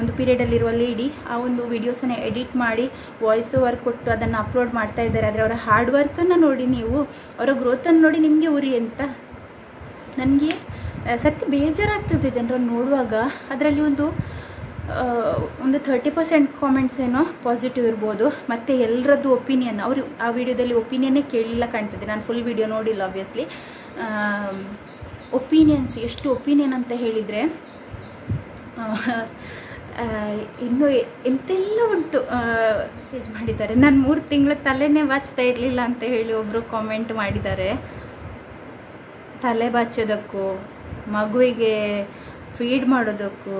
ಒಂದು ಪೀರಿಯಡಲ್ಲಿರುವ ಲೇಡಿ ಆ ಒಂದು ವೀಡಿಯೋಸನ್ನು ಎಡಿಟ್ ಮಾಡಿ ವಾಯ್ಸ್ ಓವರ್ ಕೊಟ್ಟು ಅದನ್ನು ಅಪ್ಲೋಡ್ ಮಾಡ್ತಾ ಇದ್ದಾರೆ. ಆದರೆ ಅವರ ಹಾರ್ಡ್ ವರ್ಕನ್ನು ನೋಡಿ, ನೀವು ಅವರ ಗ್ರೋತನ್ನು ನೋಡಿ ನಿಮಗೆ ಉರಿ ಅಂತ. ನನಗೆ ಸತ್ಯ ಬೇಜಾರಾಗ್ತದೆ ಜನರನ್ನು ನೋಡುವಾಗ. ಅದರಲ್ಲಿ ಒಂದು 30% ಕಾಮೆಂಟ್ಸ್ ಏನೋ ಪಾಸಿಟಿವ್ ಇರ್ಬೋದು, ಮತ್ತು ಎಲ್ಲರದ್ದು ಒಪಿನಿಯನ್. ಅವರು ಆ ವಿಡಿಯೋದಲ್ಲಿ ಒಪಿನಿಯನ್ನೇ ಕೇಳಲಿಲ್ಲ ಕಾಣ್ತದೆ. ನಾನು ಫುಲ್ ವಿಡಿಯೋ ನೋಡಿಲ್ಲ ಆಬ್ವಿಯಸ್ಲಿ. ಒಪಿನಿಯನ್ಸ್ ಎಷ್ಟು ಒಪಿನಿಯನ್ ಅಂತ ಹೇಳಿದರೆ ಇನ್ನೂ ಎಂತೆಲ್ಲ ಉಂಟು. ಮೆಸೇಜ್ ಮಾಡಿದ್ದಾರೆ, ನಾನು 3 ತಿಂಗಳು ತಲೆನೇ ಬಾಚ್ತಾ ಇರಲಿಲ್ಲ ಅಂತ ಹೇಳಿ ಒಬ್ಬರು ಕಾಮೆಂಟ್ ಮಾಡಿದ್ದಾರೆ. ತಲೆ ಬಾಚೋದಕ್ಕೂ ಮಗುವಿಗೆ ಫೀಡ್ ಮಾಡೋದಕ್ಕೂ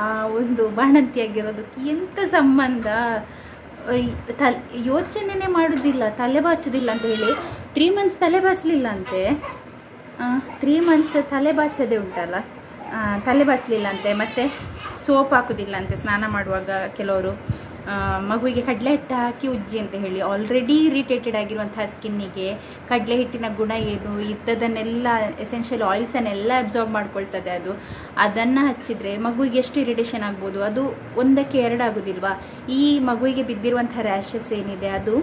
ಆ ಒಂದು ಬಾಣಂತಿಯಾಗಿರೋದಕ್ಕೆ ಎಂಥ ಸಂಬಂಧ? ಯೋಚನೆನೇ ಮಾಡೋದಿಲ್ಲ, ತಲೆ ಬಾಚೋದಿಲ್ಲ ಅಂತ ಹೇಳಿ 3 ಮಂತ್ಸ್ ತಲೆ ಬಾಚಲಿಲ್ಲ ಅಂತೆ. 3 ಮಂತ್ಸ್ ತಲೆ ಬಾಚೋದೇ ಉಂಟಲ್ಲ, ತಲೆ ಬಾಚಲಿಲ್ಲ ಅಂತೆ. ಮತ್ತು ಸೋಪ್ ಹಾಕೋದಿಲ್ಲ ಅಂತೆ ಸ್ನಾನ ಮಾಡುವಾಗ ಕೆಲವರು. ಮಗುವಿಗೆ ಕಡಲೆ ಹಿಟ್ಟು ಹಾಕಿ ಉಜ್ಜಿ ಅಂತ ಹೇಳಿ. ಆಲ್ರೆಡಿ ಇರಿಟೇಟೆಡ್ ಆಗಿರುವಂತಹ ಸ್ಕಿನ್ನಿಗೆ ಕಡಲೆ ಹಿಟ್ಟಿನ ಗುಣ ಏನು, ಇದ್ದದನ್ನೆಲ್ಲ ಎಸೆನ್ಷಿಯಲ್ ಆಯಿಲ್ಸನ್ನೆಲ್ಲ ಅಬ್ಸಾರ್ಬ್ ಮಾಡ್ಕೊಳ್ತದೆ ಅದು. ಅದನ್ನು ಹಚ್ಚಿದರೆ ಮಗುವಿಗೆ ಎಷ್ಟು ಇರಿಟೇಷನ್ ಆಗ್ಬೋದು, ಅದು ಒಂದಕ್ಕೆ ಎರಡು ಆಗೋದಿಲ್ವಾ. ಈ ಮಗುವಿಗೆ ಬಿದ್ದಿರುವಂಥ ರ್ಯಾಷಸ್ ಏನಿದೆ ಅದು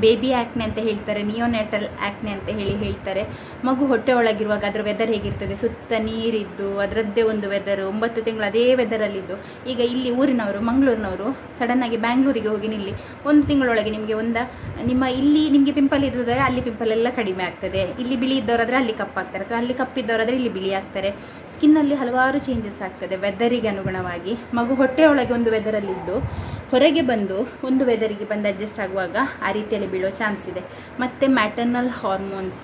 ಬೇಬಿ ಆ್ಯಕ್ನೆ ಅಂತ ಹೇಳ್ತಾರೆ, ನಿಯೋನೆಟಲ್ ಆ್ಯಕ್ನೆ ಅಂತ ಹೇಳ್ತಾರೆ. ಮಗು ಹೊಟ್ಟೆ ಒಳಗಿರುವಾಗ ಅದರ ವೆದರ್ ಹೇಗಿರ್ತದೆ, ಸುತ್ತ ನೀರಿದ್ದು ಅದರದ್ದೇ ಒಂದು ವೆದರು, 9 ತಿಂಗಳು ಅದೇ ವೆದರಲ್ಲಿದ್ದು. ಈಗ ಇಲ್ಲಿ ಊರಿನವರು ಮಂಗಳೂರಿನವರು ಸಡನ್ನಾಗಿ ಬ್ಯಾಂಗ್ಳೂರಿಗೆ ಹೋಗಿ ನಿಲ್ಲಿ, 1 ತಿಂಗಳೊಳಗೆ ನಿಮಗೆ ನಿಮ್ಮ ಇಲ್ಲಿ ನಿಮಗೆ ಪಿಂಪಲ್ ಇದ್ದದರೆ ಅಲ್ಲಿ ಪಿಂಪಲ್ ಎಲ್ಲ ಕಡಿಮೆ ಆಗ್ತದೆ, ಇಲ್ಲಿ ಬಿಳಿ ಇದ್ದವರಾದರೆ ಅಲ್ಲಿ ಕಪ್ಪಾಗ್ತಾರೆ, ಅಥವಾ ಅಲ್ಲಿ ಕಪ್ಪಿದ್ದವರಾದರೆ ಇಲ್ಲಿ ಬಿಳಿ ಆಗ್ತಾರೆ. ಸ್ಕಿನ್ನಲ್ಲಿ ಹಲವಾರು ಚೇಂಜಸ್ ಆಗ್ತದೆ ವೆದರಿಗೆ ಅನುಗುಣವಾಗಿ. ಮಗು ಹೊಟ್ಟೆಯೊಳಗೆ ಒಂದು ವೆದರಲ್ಲಿದ್ದು ಹೊರಗೆ ಬಂದು ಒಂದು ವೆದರಿಗೆ ಬಂದು ಅಡ್ಜಸ್ಟ್ ಆಗುವಾಗ ಆ ರೀತಿಯಲ್ಲಿ ಬೀಳೋ ಚಾನ್ಸ್ ಇದೆ. ಮತ್ತು ಮ್ಯಾಟರ್ನಲ್ ಹಾರ್ಮೋನ್ಸ್,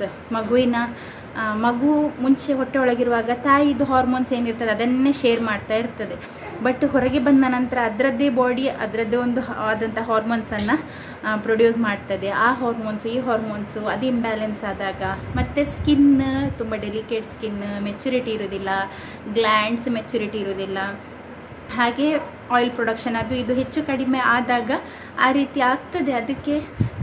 ಮಗು ಮುಂಚೆ ಹೊಟ್ಟೆ ಒಳಗಿರುವಾಗ ತಾಯಿದು ಹಾರ್ಮೋನ್ಸ್ ಏನಿರ್ತದೆ ಅದನ್ನೇ ಶೇರ್ ಮಾಡ್ತಾ ಇರ್ತದೆ. ಬಟ್ ಹೊರಗೆ ಬಂದ ನಂತರ ಅದರದ್ದೇ ಬಾಡಿ ಅದರದ್ದೇ ಒಂದು ಆದಂಥ ಹಾರ್ಮೋನ್ಸನ್ನು ಪ್ರೊಡ್ಯೂಸ್ ಮಾಡ್ತದೆ. ಆ ಹಾರ್ಮೋನ್ಸು ಈ ಹಾರ್ಮೋನ್ಸು ಅದು ಇಂಬ್ಯಾಲೆನ್ಸ್ ಆದಾಗ ಮತ್ತು ಸ್ಕಿನ್ ತುಂಬ ಡೆಲಿಕೇಟ್ ಸ್ಕಿನ್, ಮೆಚುರಿಟಿ ಇರೋದಿಲ್ಲ, ಗ್ಲ್ಯಾಂಡ್ಸ್ ಮೆಚುರಿಟಿ ಇರೋದಿಲ್ಲ, ಹಾಗೆ ಆಯಿಲ್ ಪ್ರೊಡಕ್ಷನ್ ಅದು ಇದು ಹೆಚ್ಚು ಕಡಿಮೆ ಆದಾಗ ಆ ರೀತಿ ಆಗ್ತದೆ. ಅದಕ್ಕೆ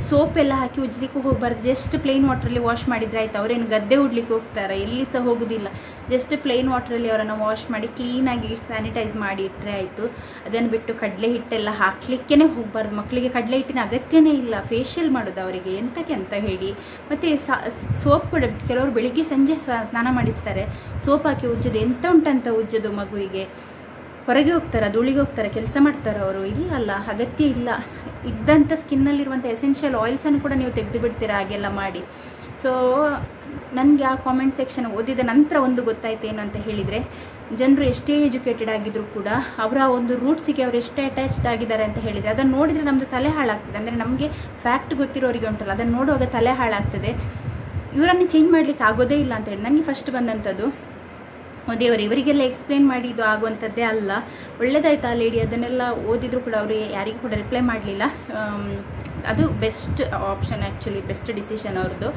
ಸೋಪ್ ಎಲ್ಲ ಹಾಕಿ ಉಜ್ಲಿಕ್ಕೂ ಹೋಗಬಾರ್ದು. ಜಸ್ಟ್ ಪ್ಲೇನ್ ವಾಟ್ರಲ್ಲಿ ವಾಶ್ ಮಾಡಿದರೆ ಆಯಿತು. ಅವರೇನು ಗದ್ದೆ ಉಡ್ಲಿಕ್ಕೆ ಹೋಗ್ತಾರೆ, ಎಲ್ಲಿ ಸಹ ಹೋಗೋದಿಲ್ಲ. ಜಸ್ಟ್ ಪ್ಲೇನ್ ವಾಟ್ರಲ್ಲಿ ಅವರನ್ನು ವಾಶ್ ಮಾಡಿ ಕ್ಲೀನಾಗಿ ಸ್ಯಾನಿಟೈಸ್ ಮಾಡಿ ಇಟ್ಟರೆ ಆಯಿತು. ಅದನ್ನು ಬಿಟ್ಟು ಕಡಲೆ ಹಿಟ್ಟೆಲ್ಲ ಹಾಕಲಿಕ್ಕೇ ಹೋಗಬಾರ್ದು. ಮಕ್ಕಳಿಗೆ ಕಡಲೆ ಹಿಟ್ಟಿನ ಅಗತ್ಯನೇ ಇಲ್ಲ. ಫೇಶಿಯಲ್ ಮಾಡೋದು ಅವರಿಗೆ ಎಂತಕ್ಕೆ ಅಂತ ಹೇಳಿ. ಮತ್ತು ಸೋಪ್ ಕೂಡ ಕೆಲವರು ಬೆಳಿಗ್ಗೆ ಸಂಜೆ ಸ್ನಾನ ಮಾಡಿಸ್ತಾರೆ, ಸೋಪ್ ಹಾಕಿ ಉಜ್ಜೋದು. ಎಂತ ಉಂಟಂತ ಉಜ್ಜೋದು ಮಗುವಿಗೆ. ಹೊರಗೆ ಹೋಗ್ತಾರೆ, ಧೂಳಿಗೆ ಹೋಗ್ತಾರೆ, ಕೆಲಸ ಮಾಡ್ತಾರೆ ಅವರು. ಇಲ್ಲಲ್ಲ, ಅಗತ್ಯ ಇಲ್ಲ. ಇದ್ದಂಥ ಸ್ಕಿನ್ನಲ್ಲಿರುವಂಥ ಎಸೆನ್ಷಿಯಲ್ ಆಯಿಲ್ಸನ್ನು ಕೂಡ ನೀವು ತೆಗೆದು ಬಿಡ್ತೀರಾ ಹಾಗೆಲ್ಲ ಮಾಡಿ. ಸೊ ನನಗೆ ಆ ಕಾಮೆಂಟ್ ಸೆಕ್ಷನ್ ಓದಿದ ನಂತರ ಒಂದು ಗೊತ್ತಾಯ್ತು ಏನು ಅಂತ ಹೇಳಿದರೆ, ಜನರು ಎಷ್ಟೇ ಎಜುಕೇಟೆಡ್ ಆಗಿದ್ದರೂ ಕೂಡ ಅವರ ಒಂದು ರೂಟ್ಸಿಗೆ ಅವರು ಎಷ್ಟೇ ಅಟ್ಯಾಚ್ಡ್ ಆಗಿದ್ದಾರೆ ಅಂತ ಹೇಳಿದರೆ ಅದನ್ನು ನೋಡಿದರೆ ನಮ್ಮದು ತಲೆ ಹಾಳಾಗ್ತದೆ. ಅಂದರೆ ನಮಗೆ ಫ್ಯಾಕ್ಟ್ ಗೊತ್ತಿರೋರಿಗೆ ಉಂಟಲ್ಲ, ಅದನ್ನು ನೋಡುವಾಗ ತಲೆ ಹಾಳಾಗ್ತದೆ. ಇವರನ್ನು ಚೇಂಜ್ ಮಾಡಲಿಕ್ಕೆ ಆಗೋದೇ ಇಲ್ಲ ಅಂತ ಹೇಳಿ ನನಗೆ ಫಸ್ಟ್ ಬಂದಂಥದ್ದು. ದೇವರು ಇವರಿಗೆಲ್ಲ ಎಕ್ಸ್ಪ್ಲೇನ್ ಮಾಡಿ ಇದು ಆಗುವಂಥದ್ದೇ ಅಲ್ಲ. ಒಳ್ಳೆದಾಯ್ತು ಆ ಲೇಡಿ ಅದನ್ನೆಲ್ಲ ಓದಿದ್ರು ಕೂಡ ಅವರು ಯಾರಿಗೂ ಕೂಡ ರಿಪ್ಲೈ ಮಾಡಲಿಲ್ಲ. ಅದು best option, actually best decision ಅವ್ರದ್ದು.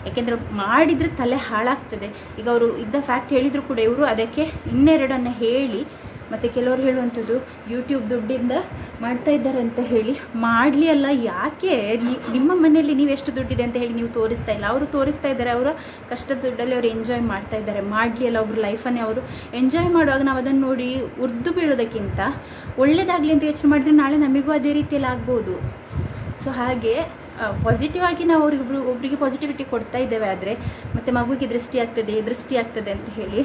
ಯಾಕೆಂದರೆ ಮಾಡಿದರೆ ತಲೆ ಹಾಳಾಗ್ತದೆ. ಈಗ ಅವರು ಇದ್ದ ಫ್ಯಾಕ್ಟ್ ಹೇಳಿದರೂ ಕೂಡ ಇವರು ಅದಕ್ಕೆ ಇನ್ನೆರಡನ್ನು ಹೇಳಿ, ಮತ್ತು ಕೆಲವರು ಹೇಳುವಂಥದ್ದು ಯೂಟ್ಯೂಬ್ ದುಡ್ಡಿಂದ ಮಾಡ್ತಾ ಇದ್ದಾರೆ ಅಂತ ಹೇಳಿ. ಮಾಡಲಿ ಅಲ್ಲ, ಯಾಕೆ ನಿಮ್ಮ ಮನೆಯಲ್ಲಿ ನೀವು ಎಷ್ಟು ದುಡ್ಡಿದೆ ಅಂತ ಹೇಳಿ ನೀವು ತೋರಿಸ್ತಾ ಇಲ್ಲ. ಅವರು ತೋರಿಸ್ತಾ ಇದ್ದಾರೆ, ಅವರ ಕಷ್ಟದ ದುಡ್ಡಲ್ಲಿ ಅವರು ಎಂಜಾಯ್ ಮಾಡ್ತಾ ಇದ್ದಾರೆ. ಮಾಡಲಿ ಅಲ್ಲ, ಒಬ್ಬರು ಲೈಫನ್ನೇ ಅವರು ಎಂಜಾಯ್ ಮಾಡುವಾಗ ನಾವು ಅದನ್ನು ನೋಡಿ ಉರ್ದು ಬೀಳೋದಕ್ಕಿಂತ ಒಳ್ಳೇದಾಗಲಿ ಅಂತ ಯೋಚನೆ ಮಾಡಿದ್ರೆ ನಾಳೆ ನಮಗೂ ಅದೇ ರೀತಿಯಲ್ಲಿ ಆಗ್ಬೋದು. ಸೊ ಹಾಗೆ ಪಾಸಿಟಿವ್ ಆಗಿ ನಾವು ಒಬ್ಬರಿಗೆ ಪಾಸಿಟಿವಿಟಿ ಕೊಡ್ತಾ ಇದ್ದೇವೆ. ಆದರೆ ಮತ್ತು ಮಗುವಿಗೆ ದೃಷ್ಟಿ ಆಗ್ತದೆ ಅಂತ ಹೇಳಿ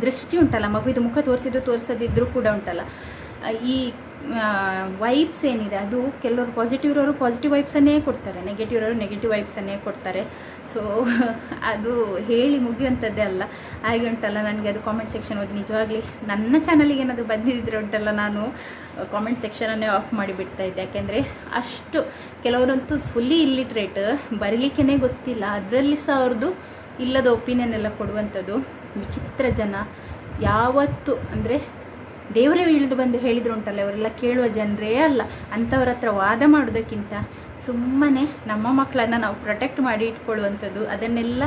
ದೃಷ್ಟಿ ಉಂಟಲ್ಲ, ಮಗುವಿದು ಮುಖ ತೋರಿಸದಿದ್ದರೂ ಕೂಡ ಉಂಟಲ್ಲ, ಈ ವೈಬ್ಸ್ ಏನಿದೆ ಅದು ಕೆಲವರು ಪಾಸಿಟಿವ್ ಇರೋರು ಪಾಸಿಟಿವ್ ವೈಬ್ಸನ್ನೇ ಕೊಡ್ತಾರೆ, ನೆಗೆಟಿವ್ ಇರೋರು ನೆಗೆಟಿವ್ ವೈಬ್ಸನ್ನೇ ಕೊಡ್ತಾರೆ. ಸೊ ಅದು ಹೇಳಿ ಮುಗಿಯುವಂಥದ್ದೇ ಅಲ್ಲ. ಹಾಗೆ ಉಂಟಲ್ಲ, ನನಗೆ ಅದು ಕಾಮೆಂಟ್ ಸೆಕ್ಷನ್ ಓದಿ ನಿಜವಾಗ್ಲಿ ನನ್ನ ಚಾನಲಿಗೆ ಏನಾದರೂ ಬಂದಿದ್ದರೆ ಉಂಟಲ್ಲ, ನಾನು ಕಾಮೆಂಟ್ ಸೆಕ್ಷನನ್ನೇ ಆಫ್ ಮಾಡಿಬಿಡ್ತಾ ಇದ್ದೆ. ಯಾಕೆಂದರೆ ಅಷ್ಟು ಕೆಲವರಂತೂ ಫುಲ್ಲಿ ಇಲ್ಲಿಟ್ರೇಟ್, ಬರೀಲಿಕ್ಕೇ ಗೊತ್ತಿಲ್ಲ, ಅದರಲ್ಲಿ ಸಹ ಅವ್ರದ್ದು ಇಲ್ಲದ ಒಪಿನಿಯನ್ ಎಲ್ಲ ಕೊಡುವಂಥದ್ದು. ವಿಚಿತ್ರ ಜನ ಯಾವತ್ತು ಅಂದರೆ ದೇವರೇ ಇಳಿದು ಬಂದು ಹೇಳಿದ್ರು ಉಂಟಲ್ಲ, ಇವರೆಲ್ಲ ಕೇಳುವ ಜನರೇ ಅಲ್ಲ. ಅಂಥವ್ರ ಹತ್ರ ವಾದ ಮಾಡೋದಕ್ಕಿಂತ ಸುಮ್ಮನೆ ನಮ್ಮ ಮಕ್ಕಳನ್ನು ನಾವು ಪ್ರೊಟೆಕ್ಟ್ ಮಾಡಿ ಇಟ್ಕೊಳ್ಳುವಂಥದ್ದು, ಅದನ್ನೆಲ್ಲ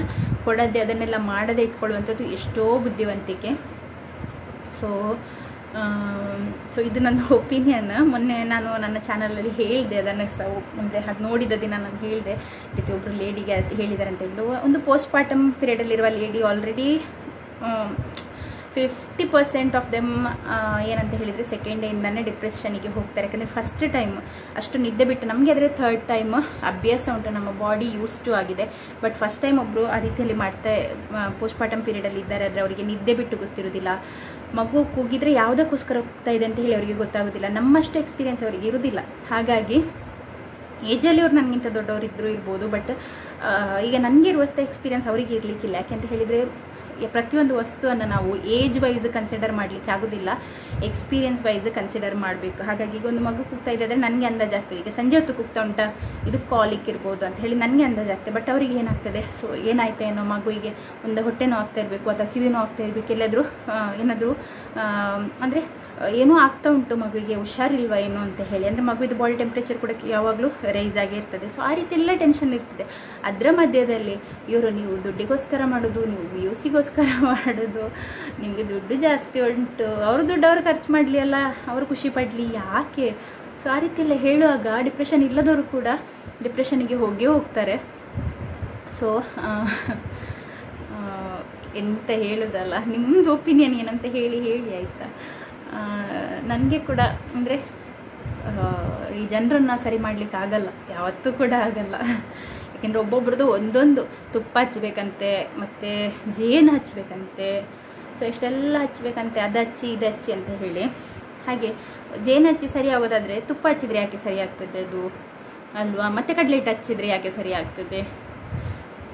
ಕೊಡದೆ ಅದನ್ನೆಲ್ಲ ಮಾಡದೆ ಇಟ್ಕೊಳ್ಳುವಂಥದ್ದು ಎಷ್ಟೋ ಬುದ್ಧಿವಂತಿಕೆ. ಸೊ ಇದು ನನ್ನ ಒಪಿನಿಯನ್. ಮೊನ್ನೆ ನಾನು ನನ್ನ ಚಾನಲಲ್ಲಿ ಹೇಳಿದೆ, ಅದನ್ನು ಅಂದರೆ ಅದು ನೋಡಿದ ದಿನ ನಾನು ಹೇಳಿದೆ, ರೀತಿ ಒಬ್ಬರು ಲೇಡಿಗೆ ಅದು ಹೇಳಿದ್ದಾರೆ ಅಂತ ಹೇಳಿದ್ರು. ಒಂದು ಪೋಸ್ಟ್ ಪಾರ್ಟಮ್ ಪೀರಿಯಡಲ್ಲಿರುವ ಲೇಡಿ ಆಲ್ರೆಡಿ 50% ಆಫ್ ದೆಮ್ ಏನಂತ ಹೇಳಿದರೆ ಸೆಕೆಂಡ್ ಡೇಯಿಂದನೇ ಡಿಪ್ರೆಷನಿಗೆ ಹೋಗ್ತಾರೆ. ಯಾಕಂದರೆ ಫಸ್ಟ್ ಟೈಮ್ ಅಷ್ಟು ನಿದ್ದೆ ಬಿಟ್ಟು, ನಮಗೆ ಆದರೆ ಥರ್ಡ್ ಟೈಮ್ ಅಭ್ಯಾಸ ಉಂಟು, ನಮ್ಮ ಬಾಡಿ ಯೂಸ್ಟು ಆಗಿದೆ. ಬಟ್ ಫಸ್ಟ್ ಟೈಮ್ ಒಬ್ಬರು ಆ ರೀತಿಯಲ್ಲಿ ಪೋಸ್ಟ್ ಪಾರ್ಟಮ್ ಪೀರಿಯಡಲ್ಲಿ ಇದ್ದಾರೆ, ಆದರೆ ಅವರಿಗೆ ನಿದ್ದೆ ಬಿಟ್ಟು ಗೊತ್ತಿರೋದಿಲ್ಲ. ಮಗು ಕೂಗಿದ್ರೆ ಯಾವುದಕ್ಕೋಸ್ಕರ ಹೋಗ್ತಾ ಇದೆ ಅಂತ ಹೇಳಿ ಅವರಿಗೆ ಗೊತ್ತಾಗೋದಿಲ್ಲ. ನಮ್ಮಷ್ಟು ಎಕ್ಸ್ಪೀರಿಯೆನ್ಸ್ ಅವರಿಗೆ ಇರೋದಿಲ್ಲ. ಹಾಗಾಗಿ ಏಜಲ್ಲಿ ಅವ್ರು ನನಗಿಂತ ದೊಡ್ಡವರಿದ್ದರೂ ಇರ್ಬೋದು, ಬಟ್ ಈಗ ನನಗೆ ಇರುವಷ್ಟು ಎಕ್ಸ್ಪೀರಿಯೆನ್ಸ್ ಅವರಿಗೆ ಇರಲಿಕ್ಕಿಲ್ಲ. ಯಾಕೆಂತ ಹೇಳಿದರೆ ಪ್ರತಿಯೊಂದು ವಸ್ತುವನ್ನು ನಾವು ಏಜ್ ವೈಸ್ ಕನ್ಸಿಡರ್ ಮಾಡಲಿಕ್ಕೆ ಆಗೋದಿಲ್ಲ, ಎಕ್ಸ್ಪೀರಿಯೆನ್ಸ್ ವೈಸ್ ಕನ್ಸಿಡರ್ ಮಾಡಬೇಕು. ಹಾಗಾಗಿ ಈಗ ಒಂದು ಮಗು ಕೂಗ್ತಾ ಇದೆ ಅಂದರೆ ನನಗೆ ಅಂದಾಜಾಗ್ತದೆ, ಈಗ ಸಂಜೆ ಹೊತ್ತು ಕೂಗ್ತಾ ಉಂಟಾ, ಇದು ಕಾಲಿಕ್ ಇರ್ಬೋದು ಅಂತ ಹೇಳಿ ನನಗೆ ಅಂದಾಜಾಗ್ತದೆ. ಬಟ್ ಅವರಿಗೆ ಏನಾಗ್ತದೆ, ಸೊ ಏನಾಯ್ತು ಏನೋ ಮಗುವಿಗೆ ಒಂದು ಹೊಟ್ಟೆ ನೋವು ಆಗ್ತಾ ಇರಬೇಕು ಅಥವಾ ಕಿವಿ ನೋವು ಆಗ್ತಾ ಇರಬೇಕು, ಎಲ್ಲಾದರೂ ಏನಾದರೂ ಅಂದರೆ ಏನೋ ಆಗ್ತಾ ಉಂಟು ಮಗುವಿಗೆ, ಹುಷಾರಿಲ್ವಾ ಏನೋ ಅಂತ ಹೇಳಿ. ಅಂದರೆ ಮಗುವಿದು ಬಾಡಿ ಟೆಂಪ್ರೇಚರ್ ಕೂಡ ಯಾವಾಗಲೂ ರೈಸ್ ಆಗಿರ್ತದೆ. ಸೊ ಆ ರೀತಿ ಎಲ್ಲ ಟೆನ್ಷನ್ ಇರ್ತದೆ. ಅದರ ಮಧ್ಯದಲ್ಲಿ ಇವರು ನೀವು ದುಡ್ಡಿಗೋಸ್ಕರ ಮಾಡೋದು, ನೀವು ವ್ಯೂಸಿಗೋಸ್ಕರ ಮಾಡೋದು, ನಿಮಗೆ ದುಡ್ಡು ಜಾಸ್ತಿ ಉಂಟು, ಅವರು ದುಡ್ಡು ಅವರು ಖರ್ಚು ಮಾಡಲಿ ಅಲ್ಲ, ಅವರು ಖುಷಿ ಪಡಲಿ, ಯಾಕೆ? ಸೊ ಆ ರೀತಿ ಎಲ್ಲ ಹೇಳುವಾಗ ಡಿಪ್ರೆಷನ್ ಇಲ್ಲದವರು ಕೂಡ ಡಿಪ್ರೆಷನ್ಗೆ ಹೋಗ್ತಾರೆ. ಸೊ ಎಂತ ಹೇಳೋದಲ್ಲ, ನಿಮ್ಮದು ಒಪಿನಿಯನ್ ಏನಂತ ಹೇಳಿ ಆಯಿತಾ. ನನಗೆ ಕೂಡ ಅಂದರೆ ಈ ಜನರನ್ನು ಸರಿ ಮಾಡಲಿಕ್ಕೆ ಆಗಲ್ಲ, ಯಾವತ್ತೂ ಕೂಡ ಆಗಲ್ಲ. ಯಾಕೆಂದರೆ ಒಬ್ಬೊಬ್ರದ್ದು ಒಂದೊಂದು ತುಪ್ಪ ಹಚ್ಚಬೇಕಂತೆ, ಮತ್ತು ಜೇನು ಹಚ್ಚಬೇಕಂತೆ, ಸೊ ಇಷ್ಟೆಲ್ಲ ಹಚ್ಚಬೇಕಂತೆ, ಅದು ಹಚ್ಚಿ ಇದು ಹಚ್ಚಿ ಅಂತ ಹೇಳಿ. ಹಾಗೆ ಜೇನು ಹಚ್ಚಿ ಸರಿ ಆಗೋದಾದರೆ ತುಪ್ಪ ಹಚ್ಚಿದರೆ ಯಾಕೆ ಸರಿ ಆಗ್ತದೆ ಅದು ಅಲ್ವಾ? ಮತ್ತು ಕಡಲೆ ಹಿಟ್ಟು ಹಚ್ಚಿದರೆ ಯಾಕೆ ಸರಿ ಆಗ್ತದೆ?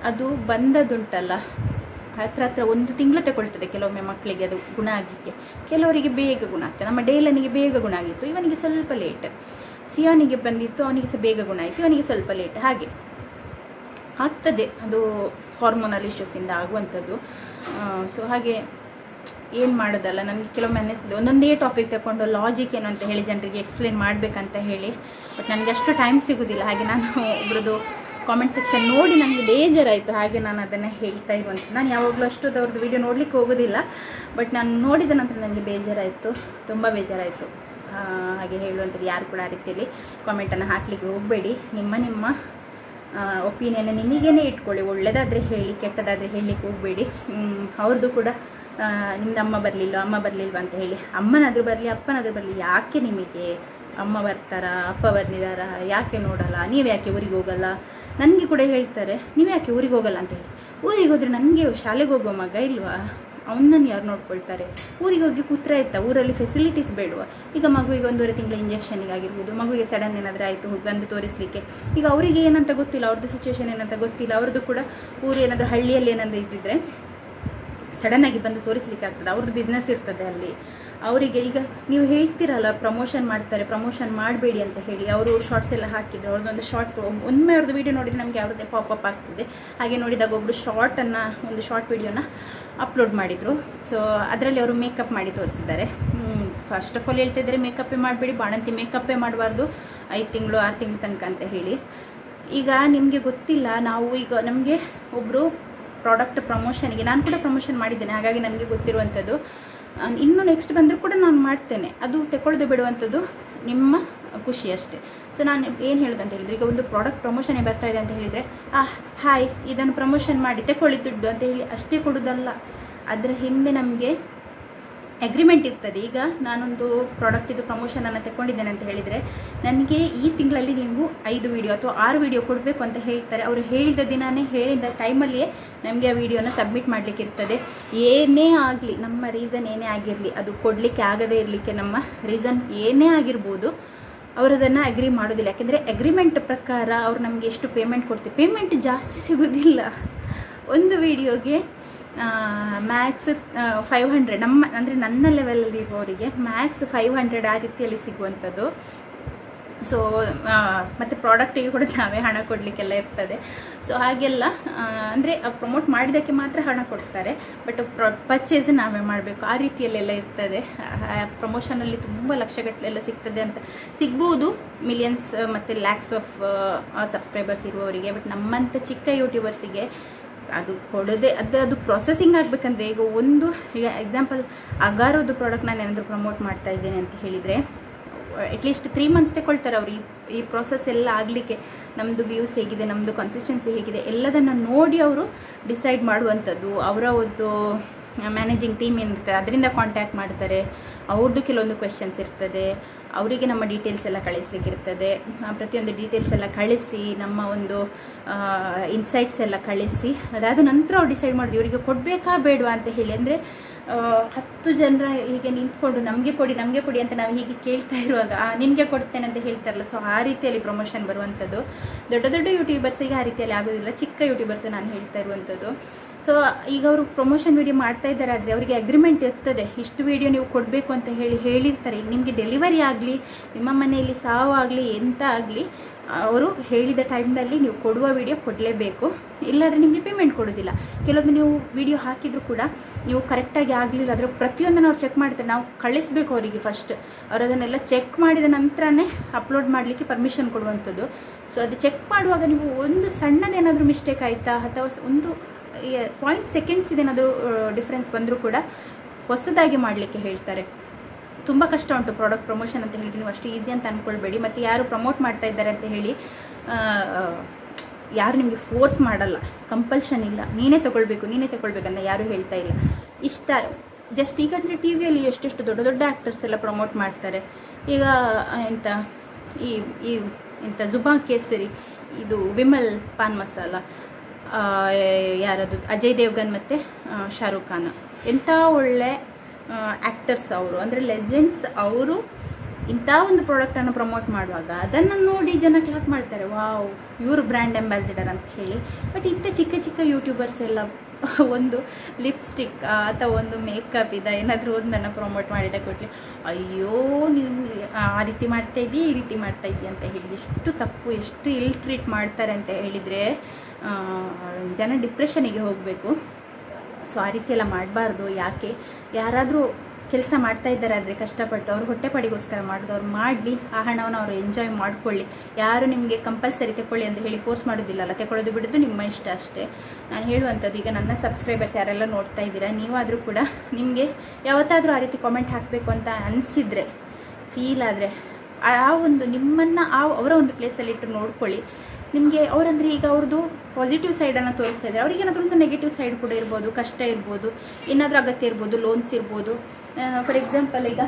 ಅದು ಬಂದದುಂಟಲ್ಲ ಹತ್ರ 1 ತಿಂಗಳು ತಗೊಳ್ತದೆ ಕೆಲವೊಮ್ಮೆ ಮಕ್ಕಳಿಗೆ ಅದು ಗುಣ ಆಗಲಿಕ್ಕೆ. ಕೆಲವರಿಗೆ ಬೇಗ ಗುಣ ಆಗ್ತದೆ. ನಮ್ಮ ಡೇಲನಿಗೆ ಬೇಗ ಗುಣ ಆಗಿತ್ತು, ಇವನಿಗೆ ಸ್ವಲ್ಪ ಲೇಟ್. ಸಿಯಾನಿಗೆ ಬಂದಿತ್ತು, ಅವನಿಗೆ ಸಹ ಬೇಗ ಗುಣ ಆಯಿತು, ಇವನಿಗೆ ಸ್ವಲ್ಪ ಲೇಟ್. ಹಾಗೆ ಆಗ್ತದೆ, ಅದು ಹಾರ್ಮೋನಲ್ ಇಶ್ಯೂಸಿಂದ ಆಗುವಂಥದ್ದು. ಸೊ ಹಾಗೆ ಏನು ಮಾಡೋದಲ್ಲ. ನನಗೆ ಕೆಲವೊಮ್ಮೆ ಅನ್ನಿಸ್ತದೆ ಒಂದೊಂದೇ ಟಾಪಿಕ್ ತಗೊಂಡು ಲಾಜಿಕ್ ಏನು ಅಂತ ಹೇಳಿ ಜನರಿಗೆ ಎಕ್ಸ್ಪ್ಲೇನ್ ಮಾಡಬೇಕಂತ ಹೇಳಿ, ಬಟ್ ನನಗೆ ಅಷ್ಟು ಟೈಮ್ ಸಿಗೋದಿಲ್ಲ. ಹಾಗೆ ನಾನು ಒಬ್ರದ್ದು ಕಾಮೆಂಟ್ ಸೆಕ್ಷನ್ ನೋಡಿ ನನಗೆ ಬೇಜಾರಾಯಿತು, ಹಾಗೆ ನಾನು ಅದನ್ನು ಹೇಳ್ತಾ ಇರುವಂಥ. ನಾನು ಯಾವಾಗಲೂ ಅಷ್ಟೊಂದು ವಿಡಿಯೋ ನೋಡಲಿಕ್ಕೆ ಹೋಗೋದಿಲ್ಲ, ಬಟ್ ನಾನು ನೋಡಿದ ನಂತರ ನನಗೆ ಬೇಜಾರಾಯಿತು, ತುಂಬ ಬೇಜಾರಾಯಿತು. ಹಾಗೆ ಹೇಳುವಂಥದ್ದು ಯಾರು ಕೂಡ ಆ ರೀತಿಯಲ್ಲಿ ಕಾಮೆಂಟನ್ನು ಹಾಕಲಿಕ್ಕೆ ಹೋಗಬೇಡಿ. ನಿಮ್ಮ ಒಪಿನಿಯನ್ ನಿಮಗೇನೆ ಇಟ್ಕೊಳ್ಳಿ. ಒಳ್ಳೆಯದಾದರೆ ಹೇಳಿ, ಕೆಟ್ಟದಾದರೆ ಹೇಳಲಿಕ್ಕೆ ಹೋಗಬೇಡಿ. ಅವ್ರದ್ದು ಕೂಡ ನಿಮ್ದು ಅಮ್ಮ ಬರಲಿಲ್ವ ಅಂತ ಹೇಳಿ. ಅಮ್ಮನಾದರೂ ಬರಲಿ, ಅಪ್ಪನಾದರೂ ಬರಲಿ, ಯಾಕೆ ನಿಮಗೆ ಅಮ್ಮ ಬರ್ತಾರಾ, ಅಪ್ಪ ಬಂದಿದ್ದಾರಾ, ಯಾಕೆ ನೋಡಲ್ಲ, ನೀವು ಯಾಕೆ ಊರಿಗೆ ಹೋಗಲ್ಲ? ನನಗೆ ಕೂಡ ಹೇಳ್ತಾರೆ, ನೀವು ಯಾಕೆ ಊರಿಗೆ ಹೋಗಲ್ಲ ಅಂತ ಹೇಳಿ. ಊರಿಗೆ ಹೋದರೆ ನನಗೆ ಶಾಲೆಗೆ ಹೋಗುವ ಮಗ ಇಲ್ವಾ, ಅವನನ್ನು ಯಾರು ನೋಡ್ಕೊಳ್ತಾರೆ? ಊರಿಗೆ ಹೋಗಿ ಕೂತ್ರೆ ಆಯ್ತಾ? ಊರಲ್ಲಿ ಫೆಸಿಲಿಟೀಸ್ ಬೇಡುವ? ಈಗ ಮಗುವಿಗೆ 1.5 ತಿಂಗಳ ಇಂಜೆಕ್ಷನಿಗಾಗಿರ್ಬೋದು, ಮಗುವಿಗೆ ಸಡನ್ ಏನಾದರೂ ಆಯಿತು ಹೋಗಿ ಬಂದು ತೋರಿಸಲಿಕ್ಕೆ. ಈಗ ಅವರಿಗೆ ಏನಂತ ಗೊತ್ತಿಲ್ಲ, ಅವ್ರದ್ದು ಸಿಚುವೇಶನ್ ಏನಂತ ಗೊತ್ತಿಲ್ಲ. ಅವ್ರದ್ದು ಕೂಡ ಊರು ಏನಾದರೂ ಹಳ್ಳಿಯಲ್ಲಿ ಏನಾದರೂ ಇದ್ದಿದ್ರೆ ಸಡನ್ನಾಗಿ ಬಂದು ತೋರಿಸಲಿಕ್ಕೆ ಆಗ್ತದೆ. ಅವ್ರದ್ದು ಬಿಸ್ನೆಸ್ ಇರ್ತದೆ ಅಲ್ಲಿ. ಅವರಿಗೆ ಈಗ ನೀವು ಹೇಳ್ತೀರಲ್ಲ ಪ್ರಮೋಷನ್ ಮಾಡ್ತಾರೆ, ಪ್ರಮೋಷನ್ ಮಾಡಬೇಡಿ ಅಂತ ಹೇಳಿ. ಅವರು ಶಾರ್ಟ್ಸ್ ಎಲ್ಲ ಹಾಕಿದ್ರು, ಅವ್ರದ್ದೊಂದು ಶಾರ್ಟ್ ಒಮ್ಮೆ ಅವ್ರದ್ದು ವೀಡಿಯೋ ನೋಡಿದರೆ ನಮಗೆ ಅವ್ರದ್ದೇ ಪಾಪಪ್ ಆಗ್ತಿದೆ. ಹಾಗೆ ನೋಡಿದಾಗ ಒಬ್ಬರು ಒಂದು ಶಾರ್ಟ್ ವಿಡಿಯೋನ ಅಪ್ಲೋಡ್ ಮಾಡಿದರು. ಸೊ ಅದರಲ್ಲಿ ಅವರು ಮೇಕಪ್ ಮಾಡಿ ತೋರಿಸಿದ್ದಾರೆ. ಫಸ್ಟ್ ಆಫ್ ಆಲ್ ಹೇಳ್ತಿದ್ದಾರೆ ಮೇಕಪ್ಪೇ ಮಾಡಬೇಡಿ, ಬಾಣಂತಿ ಮೇಕಪ್ಪೇ ಮಾಡಬಾರ್ದು 5 ತಿಂಗಳು 6 ತಿಂಗಳು ತನಕ ಅಂತ ಹೇಳಿ. ಈಗ ನಿಮಗೆ ಗೊತ್ತಿಲ್ಲ, ನಾವು ಈಗ ನಮಗೆ ಒಬ್ಬರು ಪ್ರಾಡಕ್ಟ್ ಪ್ರಮೋಷನ್ಗೆ ನಾನು ಕೂಡ ಪ್ರಮೋಷನ್ ಮಾಡಿದ್ದೇನೆ, ಹಾಗಾಗಿ ನನಗೆ ಗೊತ್ತಿರುವಂಥದ್ದು. ಇನ್ನು ನೆಕ್ಸ್ಟ್ ಬಂದರೂ ಕೂಡ ನಾನು ಮಾಡ್ತೇನೆ. ಅದು ತಗೊಳ್ಳದೆ ಬಿಡುವಂಥದ್ದು ನಿಮ್ಮ ಖುಷಿ ಅಷ್ಟೇ. ಸೊ ನಾನು ಏನು ಹೇಳೋದು ಅಂತ ಹೇಳಿದರೆ, ಈಗ ಒಂದು ಪ್ರಾಡಕ್ಟ್ ಪ್ರಮೋಷನ್ನೇ ಬರ್ತಾ ಇದೆ ಅಂತ ಹೇಳಿದರೆ, ಹಾಯ್ ಇದನ್ನು ಪ್ರಮೋಷನ್ ಮಾಡಿ ತಗೊಳ್ಳಿ ದುಡ್ಡು ಅಂತ ಹೇಳಿ ಅಷ್ಟೇ ಕೊಡೋದಲ್ಲ. ಅದರ ಹಿಂದೆ ನಮಗೆ ಅಗ್ರಿಮೆಂಟ್ ಇರ್ತದೆ. ಈಗ ನಾನೊಂದು ಪ್ರಾಡಕ್ಟ್ ಇದು ಪ್ರಮೋಷನನ್ನು ತಗೊಂಡಿದ್ದೇನೆ ಅಂತ ಹೇಳಿದರೆ, ನನಗೆ ಈ ತಿಂಗಳಲ್ಲಿ ನೀವು 5 ವಿಡಿಯೋ ಅಥವಾ 6 ವಿಡಿಯೋ ಕೊಡಬೇಕು ಅಂತ ಹೇಳ್ತಾರೆ. ಅವರು ಹೇಳಿದ ದಿನವೇ ಹೇಳಿದ ಟೈಮಲ್ಲಿಯೇ ನಮಗೆ ಆ ವಿಡಿಯೋನ ಸಬ್ಮಿಟ್ ಮಾಡಲಿಕ್ಕೆ ಇರ್ತದೆ. ಏನೇ ಆಗಲಿ, ನಮ್ಮ ರೀಸನ್ ಏನೇ ಆಗಿರಲಿ, ಅದು ಕೊಡಲಿಕ್ಕೆ ಆಗದೇ ಇರಲಿಕ್ಕೆ ನಮ್ಮ ರೀಸನ್ ಏನೇ ಆಗಿರ್ಬೋದು, ಅವರದನ್ನು ಅಗ್ರಿ ಮಾಡೋದಿಲ್ಲ. ಯಾಕೆಂದರೆ ಅಗ್ರಿಮೆಂಟ್ ಪ್ರಕಾರ ಅವ್ರು ನಮಗೆ ಎಷ್ಟು ಪೇಮೆಂಟ್ ಕೊಡ್ತೀವಿ, ಪೇಮೆಂಟ್ ಜಾಸ್ತಿ ಸಿಗೋದಿಲ್ಲ. ಒಂದು ವಿಡಿಯೋಗೆ ಮ್ಯಾಕ್ಸ್ 500, ನನ್ನ ಲೆವೆಲಲ್ಲಿ ಇರುವವರಿಗೆ ಮ್ಯಾಕ್ಸ್ 500 ಆ ರೀತಿಯಲ್ಲಿ ಸಿಗುವಂಥದ್ದು. ಸೊ ಮತ್ತು ಪ್ರಾಡಕ್ಟಿಗೆ ಕೂಡ ನಾವೇ ಹಣ ಕೊಡಲಿಕ್ಕೆಲ್ಲ ಇರ್ತದೆ. ಸೊ ಹಾಗೆಲ್ಲ ಅಂದರೆ ಪ್ರಮೋಟ್ ಮಾಡಿದ್ದಕ್ಕೆ ಮಾತ್ರ ಹಣ ಕೊಡ್ತಾರೆ, ಬಟ್ ಪರ್ಚೇಸ್ ನಾವೇ ಮಾಡಬೇಕು, ಆ ರೀತಿಯಲ್ಲೆಲ್ಲ ಇರ್ತದೆ. ಪ್ರಮೋಷನಲ್ಲಿ ತುಂಬ ಲಕ್ಷಗಟ್ಟಲೆಲ್ಲ ಸಿಗ್ತದೆ ಅಂತ ಸಿಗ್ಬೋದು, ಮಿಲಿಯನ್ಸ್ ಮತ್ತು ಲ್ಯಾಕ್ಸ್ ಆಫ್ ಸಬ್ಸ್ಕ್ರೈಬರ್ಸ್ ಇರುವವರಿಗೆ. ಬಟ್ ನಮ್ಮಂಥ ಚಿಕ್ಕ ಯೂಟ್ಯೂಬರ್ಸಿಗೆ ಅದು ಕೊಡೋದೇ ಅದು ಪ್ರೊಸೆಸಿಂಗ್ ಆಗಬೇಕಂದ್ರೆ, ಈಗ ಎಕ್ಸಾಂಪಲ್ ಅಗಾರೋದು ಪ್ರಾಡಕ್ಟ್ ನಾನು ಏನಾದರೂ ಪ್ರಮೋಟ್ ಮಾಡ್ತಾ ಇದ್ದೇನೆ ಅಂತ ಹೇಳಿದರೆ, ಅಟ್ಲೀಸ್ಟ್ 3 ಮಂತ್ಸ್ ತಗೊಳ್ತಾರೆ ಅವರು ಈ ಪ್ರೊಸೆಸ್ ಎಲ್ಲ ಆಗಲಿಕ್ಕೆ. ನಮ್ಮದು ವ್ಯೂಸ್ ಹೇಗಿದೆ, ನಮ್ಮದು ಕನ್ಸಿಸ್ಟೆನ್ಸಿ ಹೇಗಿದೆ, ಎಲ್ಲದನ್ನು ನೋಡಿ ಅವರು ಡಿಸೈಡ್ ಮಾಡುವಂಥದ್ದು. ಅವರ ಒಂದು ಮ್ಯಾನೇಜಿಂಗ್ ಟೀಮ್ ಏನಿರ್ತದೆ ಅದರಿಂದ ಕಾಂಟ್ಯಾಕ್ಟ್ ಮಾಡ್ತಾರೆ. ಅವ್ರದ್ದು ಕೆಲವೊಂದು ಕ್ವೆಶನ್ಸ್ ಇರ್ತದೆ, ಅವರಿಗೆ ನಮ್ಮ ಡೀಟೇಲ್ಸ್ ಎಲ್ಲ ಕಳಿಸ್ಲಿಕ್ಕೆ ಇರ್ತದೆ. ಪ್ರತಿಯೊಂದು ಡೀಟೇಲ್ಸ್ ಎಲ್ಲ ಕಳಿಸಿ, ನಮ್ಮ ಒಂದು ಇನ್ಸೈಟ್ಸ್ ಎಲ್ಲ ಕಳಿಸಿ, ಅದಾದ ನಂತರ ಅವ್ರು ಡಿಸೈಡ್ ಮಾಡೋದು ಇವರಿಗೆ ಕೊಡಬೇಕಾ ಬೇಡವಾ ಅಂತ ಹೇಳಿ. ಅಂದರೆ 10 ಜನರ ಹೀಗೆ ನಿಂತ್ಕೊಂಡು ನಮಗೆ ಕೊಡಿ ಅಂತ ನಾವು ಹೀಗೆ ಕೇಳ್ತಾ ಇರುವಾಗ ನಿಮಗೆ ಕೊಡ್ತೇನೆ ಅಂತ ಹೇಳ್ತಾರಲ್ಲ. ಸೊ ಆ ರೀತಿಯಲ್ಲಿ ಪ್ರಮೋಷನ್ ಬರುವಂಥದ್ದು. ದೊಡ್ಡ ಯೂಟ್ಯೂಬರ್ಸಿಗೆ ಆ ರೀತಿಯಲ್ಲಿ ಆಗೋದಿಲ್ಲ, ಚಿಕ್ಕ ಯೂಟ್ಯೂಬರ್ಸ್ ನಾನು ಹೇಳ್ತಾ ಇರುವಂಥದ್ದು. ಸೊ ಈಗ ಅವರು ಪ್ರಮೋಷನ್ ವಿಡಿಯೋ ಮಾಡ್ತಾ ಇದ್ದಾರೆ, ಆದರೆ ಅವರಿಗೆ ಅಗ್ರಿಮೆಂಟ್ ಇರ್ತದೆ, ಇಷ್ಟು ವಿಡಿಯೋ ನೀವು ಕೊಡಬೇಕು ಅಂತ ಹೇಳಿರ್ತಾರೆ. ಈಗ ನಿಮಗೆ ಡೆಲಿವರಿ ಆಗಲಿ, ನಿಮ್ಮ ಮನೆಯಲ್ಲಿ ಸಾವು ಆಗಲಿ, ಎಂತ ಆಗಲಿ, ಅವರು ಹೇಳಿದ ಟೈಮ್ನಲ್ಲಿ ನೀವು ಕೊಡುವ ವಿಡಿಯೋ ಕೊಡಲೇಬೇಕು, ಇಲ್ಲಾಂದರೆ ನಿಮಗೆ ಪೇಮೆಂಟ್ ಕೊಡೋದಿಲ್ಲ. ಕೆಲವೊಮ್ಮೆ ನೀವು ವಿಡಿಯೋ ಹಾಕಿದರೂ ಕೂಡ ನೀವು ಕರೆಕ್ಟಾಗಿ ಆಗಲಿಲ್ಲ ಆದರೆ ಪ್ರತಿಯೊಂದನ್ನು ಅವ್ರು ಚೆಕ್ ಮಾಡ್ತಾರೆ. ನಾವು ಕಳಿಸ್ಬೇಕು ಅವರಿಗೆ ಫಸ್ಟ್, ಅವರು ಅದನ್ನೆಲ್ಲ ಚೆಕ್ ಮಾಡಿದ ನಂತರನೇ ಅಪ್ಲೋಡ್ ಮಾಡಲಿಕ್ಕೆ ಪರ್ಮಿಷನ್ ಕೊಡುವಂಥದ್ದು. ಸೊ ಅದು ಚೆಕ್ ಮಾಡುವಾಗ ನೀವು ಒಂದು ಸಣ್ಣದೇನಾದರೂ ಮಿಸ್ಟೇಕ್ ಆಯಿತಾ ಅಥವಾ ಒಂದು 0.1 ಸೆಕೆಂಡ್ಸ್ ಇದೇನಾದರೂ ಡಿಫ್ರೆನ್ಸ್ ಬಂದರೂ ಕೂಡ ಹೊಸದಾಗಿ ಮಾಡಲಿಕ್ಕೆ ಹೇಳ್ತಾರೆ. ತುಂಬ ಕಷ್ಟ ಉಂಟು ಪ್ರಾಡಕ್ಟ್ ಪ್ರಮೋಷನ್ ಅಂತ ಹೇಳ್ತೀನಿ, ನೀವು ಅಷ್ಟು ಈಸಿ ಅಂತ ಅಂದ್ಕೊಳ್ಬೇಡಿ. ಮತ್ತು ಯಾರು ಪ್ರಮೋಟ್ ಮಾಡ್ತಾ ಇದ್ದಾರೆ ಅಂತ ಹೇಳಿ ಯಾರು ನಿಮಗೆ ಫೋರ್ಸ್ ಮಾಡಲ್ಲ, ಕಂಪಲ್ಷನ್ ಇಲ್ಲ, ನೀನೇ ತಗೊಳ್ಬೇಕಂತ ಯಾರೂ ಹೇಳ್ತಾ ಇಲ್ಲ. ಇಷ್ಟ ಜಸ್ಟ್ ಈಗ ಅಂದರೆ ಟಿ ವಿಯಲ್ಲಿ ಎಷ್ಟೆಷ್ಟು ದೊಡ್ಡ ದೊಡ್ಡ ಆ್ಯಕ್ಟರ್ಸ್ ಎಲ್ಲ ಪ್ರಮೋಟ್ ಮಾಡ್ತಾರೆ. ಈಗ ಎಂಥ ಜುಬಾ ಕೇಸರಿ, ಇದು ವಿಮಲ್ ಪಾನ್ ಮಸಾಲ, ಯಾರದು ಅಜಯ್ ದೇವ್ಗನ್ ಮತ್ತು ಶಾರುಖ್ ಖಾನ್, ಎಂಥ ಒಳ್ಳೆ ಆ್ಯಕ್ಟರ್ಸ್ ಅವರು, ಅಂದರೆ ಲೆಜೆಂಡ್ಸ್ ಅವರು. ಇಂಥ ಒಂದು ಪ್ರಾಡಕ್ಟನ್ನು ಪ್ರಮೋಟ್ ಮಾಡುವಾಗ ಅದನ್ನು ನೋಡಿ ಜನ ಕ್ಲಾಪ್ ಮಾಡ್ತಾರೆ, ವಾವ್ ಇವರು ಬ್ರ್ಯಾಂಡ್ ಅಂಬಾಸಿಡರ್ ಅಂತ ಹೇಳಿ. ಬಟ್ ಇಂಥ ಚಿಕ್ಕ ಚಿಕ್ಕ ಯೂಟ್ಯೂಬರ್ಸ್ ಎಲ್ಲ ಒಂದು ಲಿಪ್ಸ್ಟಿಕ್ ಅಥವಾ ಒಂದು ಮೇಕಪ್ ಏನಾದರೂ ಒಂದನ್ನು ಪ್ರಮೋಟ್ ಮಾಡಿದ ಕೊಟ್ಟರೆ ಅಯ್ಯೋ ನೀವು ಆ ರೀತಿ ಮಾಡ್ತಾಯಿದ್ದೀ ಈ ರೀತಿ ಮಾಡ್ತಾಯಿದ್ದೀ ಅಂತ ಹೇಳಿ ಎಷ್ಟು ತಪ್ಪು, ಎಷ್ಟು ಇಲ್ ಟ್ರೀಟ್ ಮಾಡ್ತಾರೆ ಅಂತ ಹೇಳಿದರೆ ಜನ ಡಿಪ್ರೆಷನಿಗೆ ಹೋಗಬೇಕು. ಸೊ ಆ ರೀತಿ ಎಲ್ಲ ಮಾಡಬಾರ್ದು. ಯಾಕೆ ಯಾರಾದರೂ ಕೆಲಸ ಮಾಡ್ತಾ ಇದ್ದಾರೆ ಆದರೆ ಕಷ್ಟಪಟ್ಟು ಅವ್ರು ಹೊಟ್ಟೆಪಾಡಿಗೋಸ್ಕರ ಮಾಡೋದು, ಅವ್ರು ಮಾಡಲಿ, ಆ ಹಣವನ್ನು ಅವರು ಎಂಜಾಯ್ ಮಾಡ್ಕೊಳ್ಳಿ. ಯಾರು ನಿಮಗೆ ಕಂಪಲ್ಸರಿ ತಗೊಳ್ಳಿ ಅಂತ ಹೇಳಿ ಫೋರ್ಸ್ ಮಾಡೋದಿಲ್ಲಲ್ಲ, ತಗೊಳ್ಳೋದು ಬಿಡೋದು ನಿಮ್ಮ ಇಷ್ಟ ಅಷ್ಟೇ. ನಾನು ಹೇಳುವಂಥದ್ದು, ಈಗ ನನ್ನ ಸಬ್ಸ್ಕ್ರೈಬರ್ಸ್ ಯಾರೆಲ್ಲ ನೋಡ್ತಾ ಇದ್ದೀರಾ, ನೀವಾದರೂ ಕೂಡ ನಿಮಗೆ ಯಾವತ್ತಾದರೂ ಆ ರೀತಿ ಕಾಮೆಂಟ್ ಹಾಕಬೇಕು ಅಂತ ಅನಿಸಿದರೆ, ಫೀಲ್ ಆದರೆ ಆ ಒಂದು ನಿಮ್ಮನ್ನು ಅವರ ಒಂದು ಪ್ಲೇಸಲ್ಲಿ ಇಟ್ಟು ನೋಡ್ಕೊಳ್ಳಿ. ನಿಮಗೆ ಅವರಂದರೆ ಈಗ ಅವ್ರದ್ದು ಪಾಸಿಟಿವ್ ಸೈಡನ್ನು ತೋರಿಸ್ತಾ ಇದ್ದಾರೆ, ಅವ್ರಿಗೆ ಏನಾದರೂ ಒಂದು ನೆಗೆಟಿವ್ ಸೈಡ್ ಕೂಡ ಇರ್ಬೋದು, ಕಷ್ಟ ಇರ್ಬೋದು, ಏನಾದರೂ ಅಗತ್ಯ ಇರ್ಬೋದು, ಲೋನ್ಸ್ ಇರ್ಬೋದು. ಫಾರ್ ಎಕ್ಸಾಂಪಲ್ ಈಗ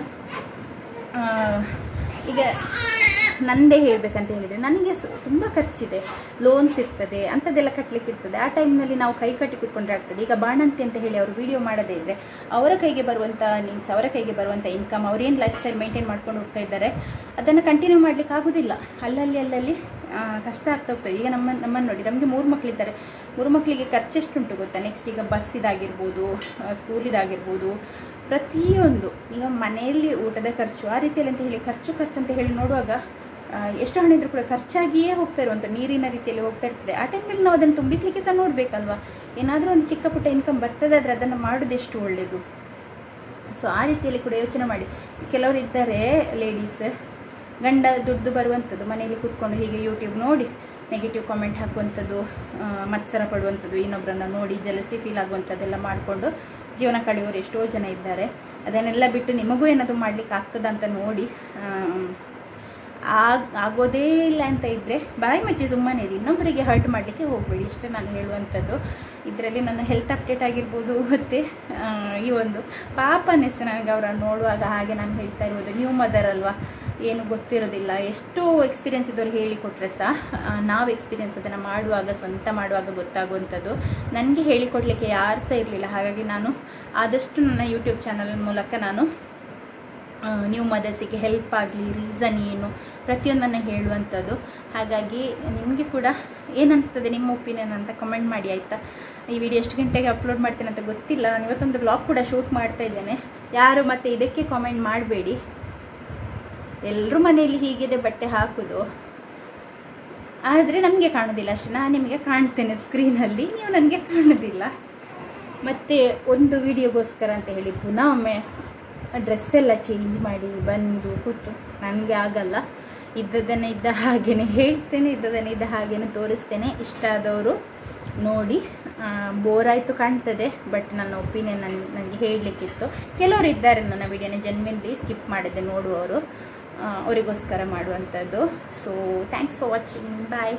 ನಂದೇ ಹೇಳಬೇಕಂತ ಹೇಳಿದರೆ, ನನಗೆ ತುಂಬ ಖರ್ಚಿದೆ, ಲೋನ್ಸ್ ಇರ್ತದೆ, ಅಂಥದ್ದೆಲ್ಲ ಕಟ್ಟಲಿಕ್ಕೆ ಇರ್ತದೆ. ಆ ಟೈಮ್ನಲ್ಲಿ ನಾವು ಕೈ ಕಟ್ಟಿ ಕೂತ್ಕೊಂಡ್ರೆ ಆಗ್ತದೆ. ಈಗ ಬಾಣಂತಿ ಅಂತ ಹೇಳಿ ಅವರು ವಿಡಿಯೋ ಮಾಡದೇ ಇದ್ದರೆ ಅವರ ಕೈಗೆ ಬರುವಂಥ ನೀಡ್ಸ್, ಅವರ ಕೈಗೆ ಬರುವಂಥ ಇನ್ಕಮ್, ಅವ್ರೇನು ಲೈಫ್ ಸ್ಟೈಲ್ ಮೇಂಟೈನ್ ಮಾಡ್ಕೊಂಡು ಹೋಗ್ತಾ ಇದ್ದಾರೆ ಅದನ್ನು ಕಂಟಿನ್ಯೂ ಮಾಡಲಿಕ್ಕೆ ಆಗೋದಿಲ್ಲ. ಅಲ್ಲಲ್ಲಿ ಕಷ್ಟ ಆಗ್ತಾ ಹೋಗ್ತದೆ. ಈಗ ನಮ್ಮನ್ನು ನೋಡಿ, ನಮಗೆ 3 ಮಕ್ಕಳಿದ್ದಾರೆ, 3 ಮಕ್ಕಳಿಗೆ ಖರ್ಚೆಷ್ಟುಂಟು ಗೊತ್ತಾ. ನೆಕ್ಸ್ಟ್ ಈಗ ಬಸ್ ಇದಾಗಿರ್ಬೋದು, ಸ್ಕೂಲಿದಾಗಿರ್ಬೋದು, ಪ್ರತಿಯೊಂದು ಈಗ ಮನೆಯಲ್ಲಿ ಊಟದ ಖರ್ಚು, ಆ ರೀತಿಯಲ್ಲಿ ಅಂತ ಹೇಳಿ ಖರ್ಚು ಅಂತ ಹೇಳಿ ನೋಡುವಾಗ ಎಷ್ಟು ಹಣ ಇದ್ರೂ ಕೂಡ ಖರ್ಚಾಗಿಯೇ ಹೋಗ್ತಾ ಇರುವಂಥ ನೀರಿನ ರೀತಿಯಲ್ಲಿ ಹೋಗ್ತಾ ಇರ್ತದೆ. ಆ ಟೈಮಲ್ಲಿ ನಾವು ಅದನ್ನು ತುಂಬಿಸಲಿಕ್ಕೆ ಸಹ ನೋಡಬೇಕಲ್ವ. ಏನಾದರೂ ಒಂದು ಚಿಕ್ಕ ಪುಟ್ಟ ಇನ್ಕಮ್ ಬರ್ತದೆ ಆದರೆ ಅದನ್ನು ಮಾಡೋದೆಷ್ಟು ಒಳ್ಳೆಯದು. ಸೊ ಆ ರೀತಿಯಲ್ಲಿ ಕೂಡ ಯೋಚನೆ ಮಾಡಿ. ಕೆಲವರು ಇದ್ದಾರೆ ಲೇಡೀಸ್, ಗಂಡ ದುಡ್ಡು ಬರುವಂಥದ್ದು ಮನೆಯಲ್ಲಿ ಕೂತ್ಕೊಂಡು ಹೀಗೆ ಯೂಟ್ಯೂಬ್ ನೋಡಿ ನೆಗೆಟಿವ್ ಕಾಮೆಂಟ್ ಹಾಕುವಂಥದ್ದು, ಮತ್ಸರ ಪಡುವಂಥದ್ದು, ಇನ್ನೊಬ್ಬರನ್ನು ನೋಡಿ ಜಲಸಿ ಫೀಲ್ ಆಗುವಂಥದ್ದೆಲ್ಲ ಮಾಡಿಕೊಂಡು ಜೀವನ ಕಳೆಯೋರು ಎಷ್ಟೋ ಜನ ಇದ್ದಾರೆ. ಅದನ್ನೆಲ್ಲ ಬಿಟ್ಟು ನಿಮಗೂ ಏನಾದರೂ ಮಾಡಲಿಕ್ಕೆ ಆಗ್ತದೆ ಅಂತ ನೋಡಿ, ಆಗೋದೇ ಇಲ್ಲ ಅಂತ ಇದ್ದರೆ ಬಾಯಿ ಮುಚ್ಚಿ ಸುಮ್ಮನೆ ಇರಿ, ಇನ್ನೊಬ್ಬರಿಗೆ ಹರ್ಟ್ ಮಾಡಲಿಕ್ಕೆ ಹೋಗಬೇಡಿ. ಇಷ್ಟೇ ನಾನು ಹೇಳುವಂಥದ್ದು. ಇದರಲ್ಲಿ ನನ್ನ ಹೆಲ್ತ್ ಅಪ್ಡೇಟ್ ಆಗಿರ್ಬೋದು, ಮತ್ತು ಈ ಒಂದು ಪಾಪ ಅನ್ನಿಸ್ತು ನನಗೆ ಅವರನ್ನು ನೋಡುವಾಗ. ಹಾಗೆ ನಾನು ಹೇಳ್ತಾ ಇರ್ಬೋದು, ನ್ಯೂ ಮದರ್ ಅಲ್ವಾ, ಏನು ಗೊತ್ತಿರೋದಿಲ್ಲ. ಎಷ್ಟೋ ಎಕ್ಸ್ಪೀರಿಯೆನ್ಸ್ ಇದ್ದವ್ರು ಹೇಳಿಕೊಟ್ರೆ ಸಹ ನಾವು ಎಕ್ಸ್ಪೀರಿಯೆನ್ಸ್ ಅದನ್ನು ಮಾಡುವಾಗ, ಸ್ವಂತ ಮಾಡುವಾಗ ಗೊತ್ತಾಗುವಂಥದ್ದು. ನನಗೆ ಹೇಳಿಕೊಡ್ಲಿಕ್ಕೆ ಯಾರು ಸಹ ಇರಲಿಲ್ಲ. ಹಾಗಾಗಿ ನಾನು ಆದಷ್ಟು ನನ್ನ ಯೂಟ್ಯೂಬ್ ಚಾನಲ್ ಮೂಲಕ ನಾನು ನ್ಯೂ ಮದರ್ಸಿಗೆ ಹೆಲ್ಪ್ ಆಗಲಿ, ರೀಸನ್ ಏನು, ಪ್ರತಿಯೊಂದನ್ನು ಹೇಳುವಂಥದ್ದು. ಹಾಗಾಗಿ ನಿಮಗೆ ಕೂಡ ಏನು ಅನಿಸ್ತದೆ, ನಿಮ್ಮ ಒಪಿನಿಯನ್ ಅಂತ ಕಮೆಂಟ್ ಮಾಡಿ ಆಯಿತಾ. ಈ ವಿಡಿಯೋ ಎಷ್ಟು ಗಂಟೆಗೆ ಅಪ್ಲೋಡ್ ಮಾಡ್ತೇನೆ ಅಂತ ಗೊತ್ತಿಲ್ಲ. ನಾನು ಇವತ್ತೊಂದು ವ್ಲಾಗ್ ಕೂಡ ಶೂಟ್ ಮಾಡ್ತಾ ಇದ್ದೇನೆ. ಯಾರು ಮತ್ತು ಇದಕ್ಕೆ ಕಾಮೆಂಟ್ ಮಾಡಬೇಡಿ. ಎಲ್ಲರೂ ಮನೆಯಲ್ಲಿ ಹೀಗಿದೆ ಬಟ್ಟೆ ಹಾಕೋದು, ಆದರೆ ನಮಗೆ ಕಾಣೋದಿಲ್ಲ ಅಷ್ಟೇ. ನಾನು ನಿಮಗೆ ಕಾಣ್ತೇನೆ ಸ್ಕ್ರೀನಲ್ಲಿ, ನೀವು ನನಗೆ ಕಾಣೋದಿಲ್ಲ. ಮತ್ತು ಒಂದು ವಿಡಿಯೋಗೋಸ್ಕರ ಅಂತ ಹೇಳಿ ಪುನಃ ಒಮ್ಮೆ ಡ್ರೆಸ್ ಎಲ್ಲ ಚೇಂಜ್ ಮಾಡಿ ಬಂದು ಕೂತು ನನಗೆ ಆಗಲ್ಲ. ಇದ್ದದನ್ನು ಇದ್ದ ಹಾಗೇ ಹೇಳ್ತೇನೆ, ಇದ್ದದನ್ನು ಇದ್ದ ಹಾಗೇ ತೋರಿಸ್ತೇನೆ. ಇಷ್ಟ ಆದವರು ನೋಡಿ. ಬೋರ್ ಆಯಿತು ಕಾಣ್ತದೆ, ಬಟ್ ನನ್ನ ಒಪಿನಿಯನ್ ನನಗೆ ಹೇಳಲಿಕ್ಕಿತ್ತು. ಕೆಲವರು ಇದ್ದಾರೆ ನನ್ನ ವಿಡಿಯೋನ ಜೆನ್ವಿನ್ಲಿ ಸ್ಕಿಪ್ ಮಾಡಿದ್ದೆ ನೋಡುವವರು, ಅವರಿಗೋಸ್ಕರ ಮಾಡುವಂಥದ್ದು. So thanks for watching, bye.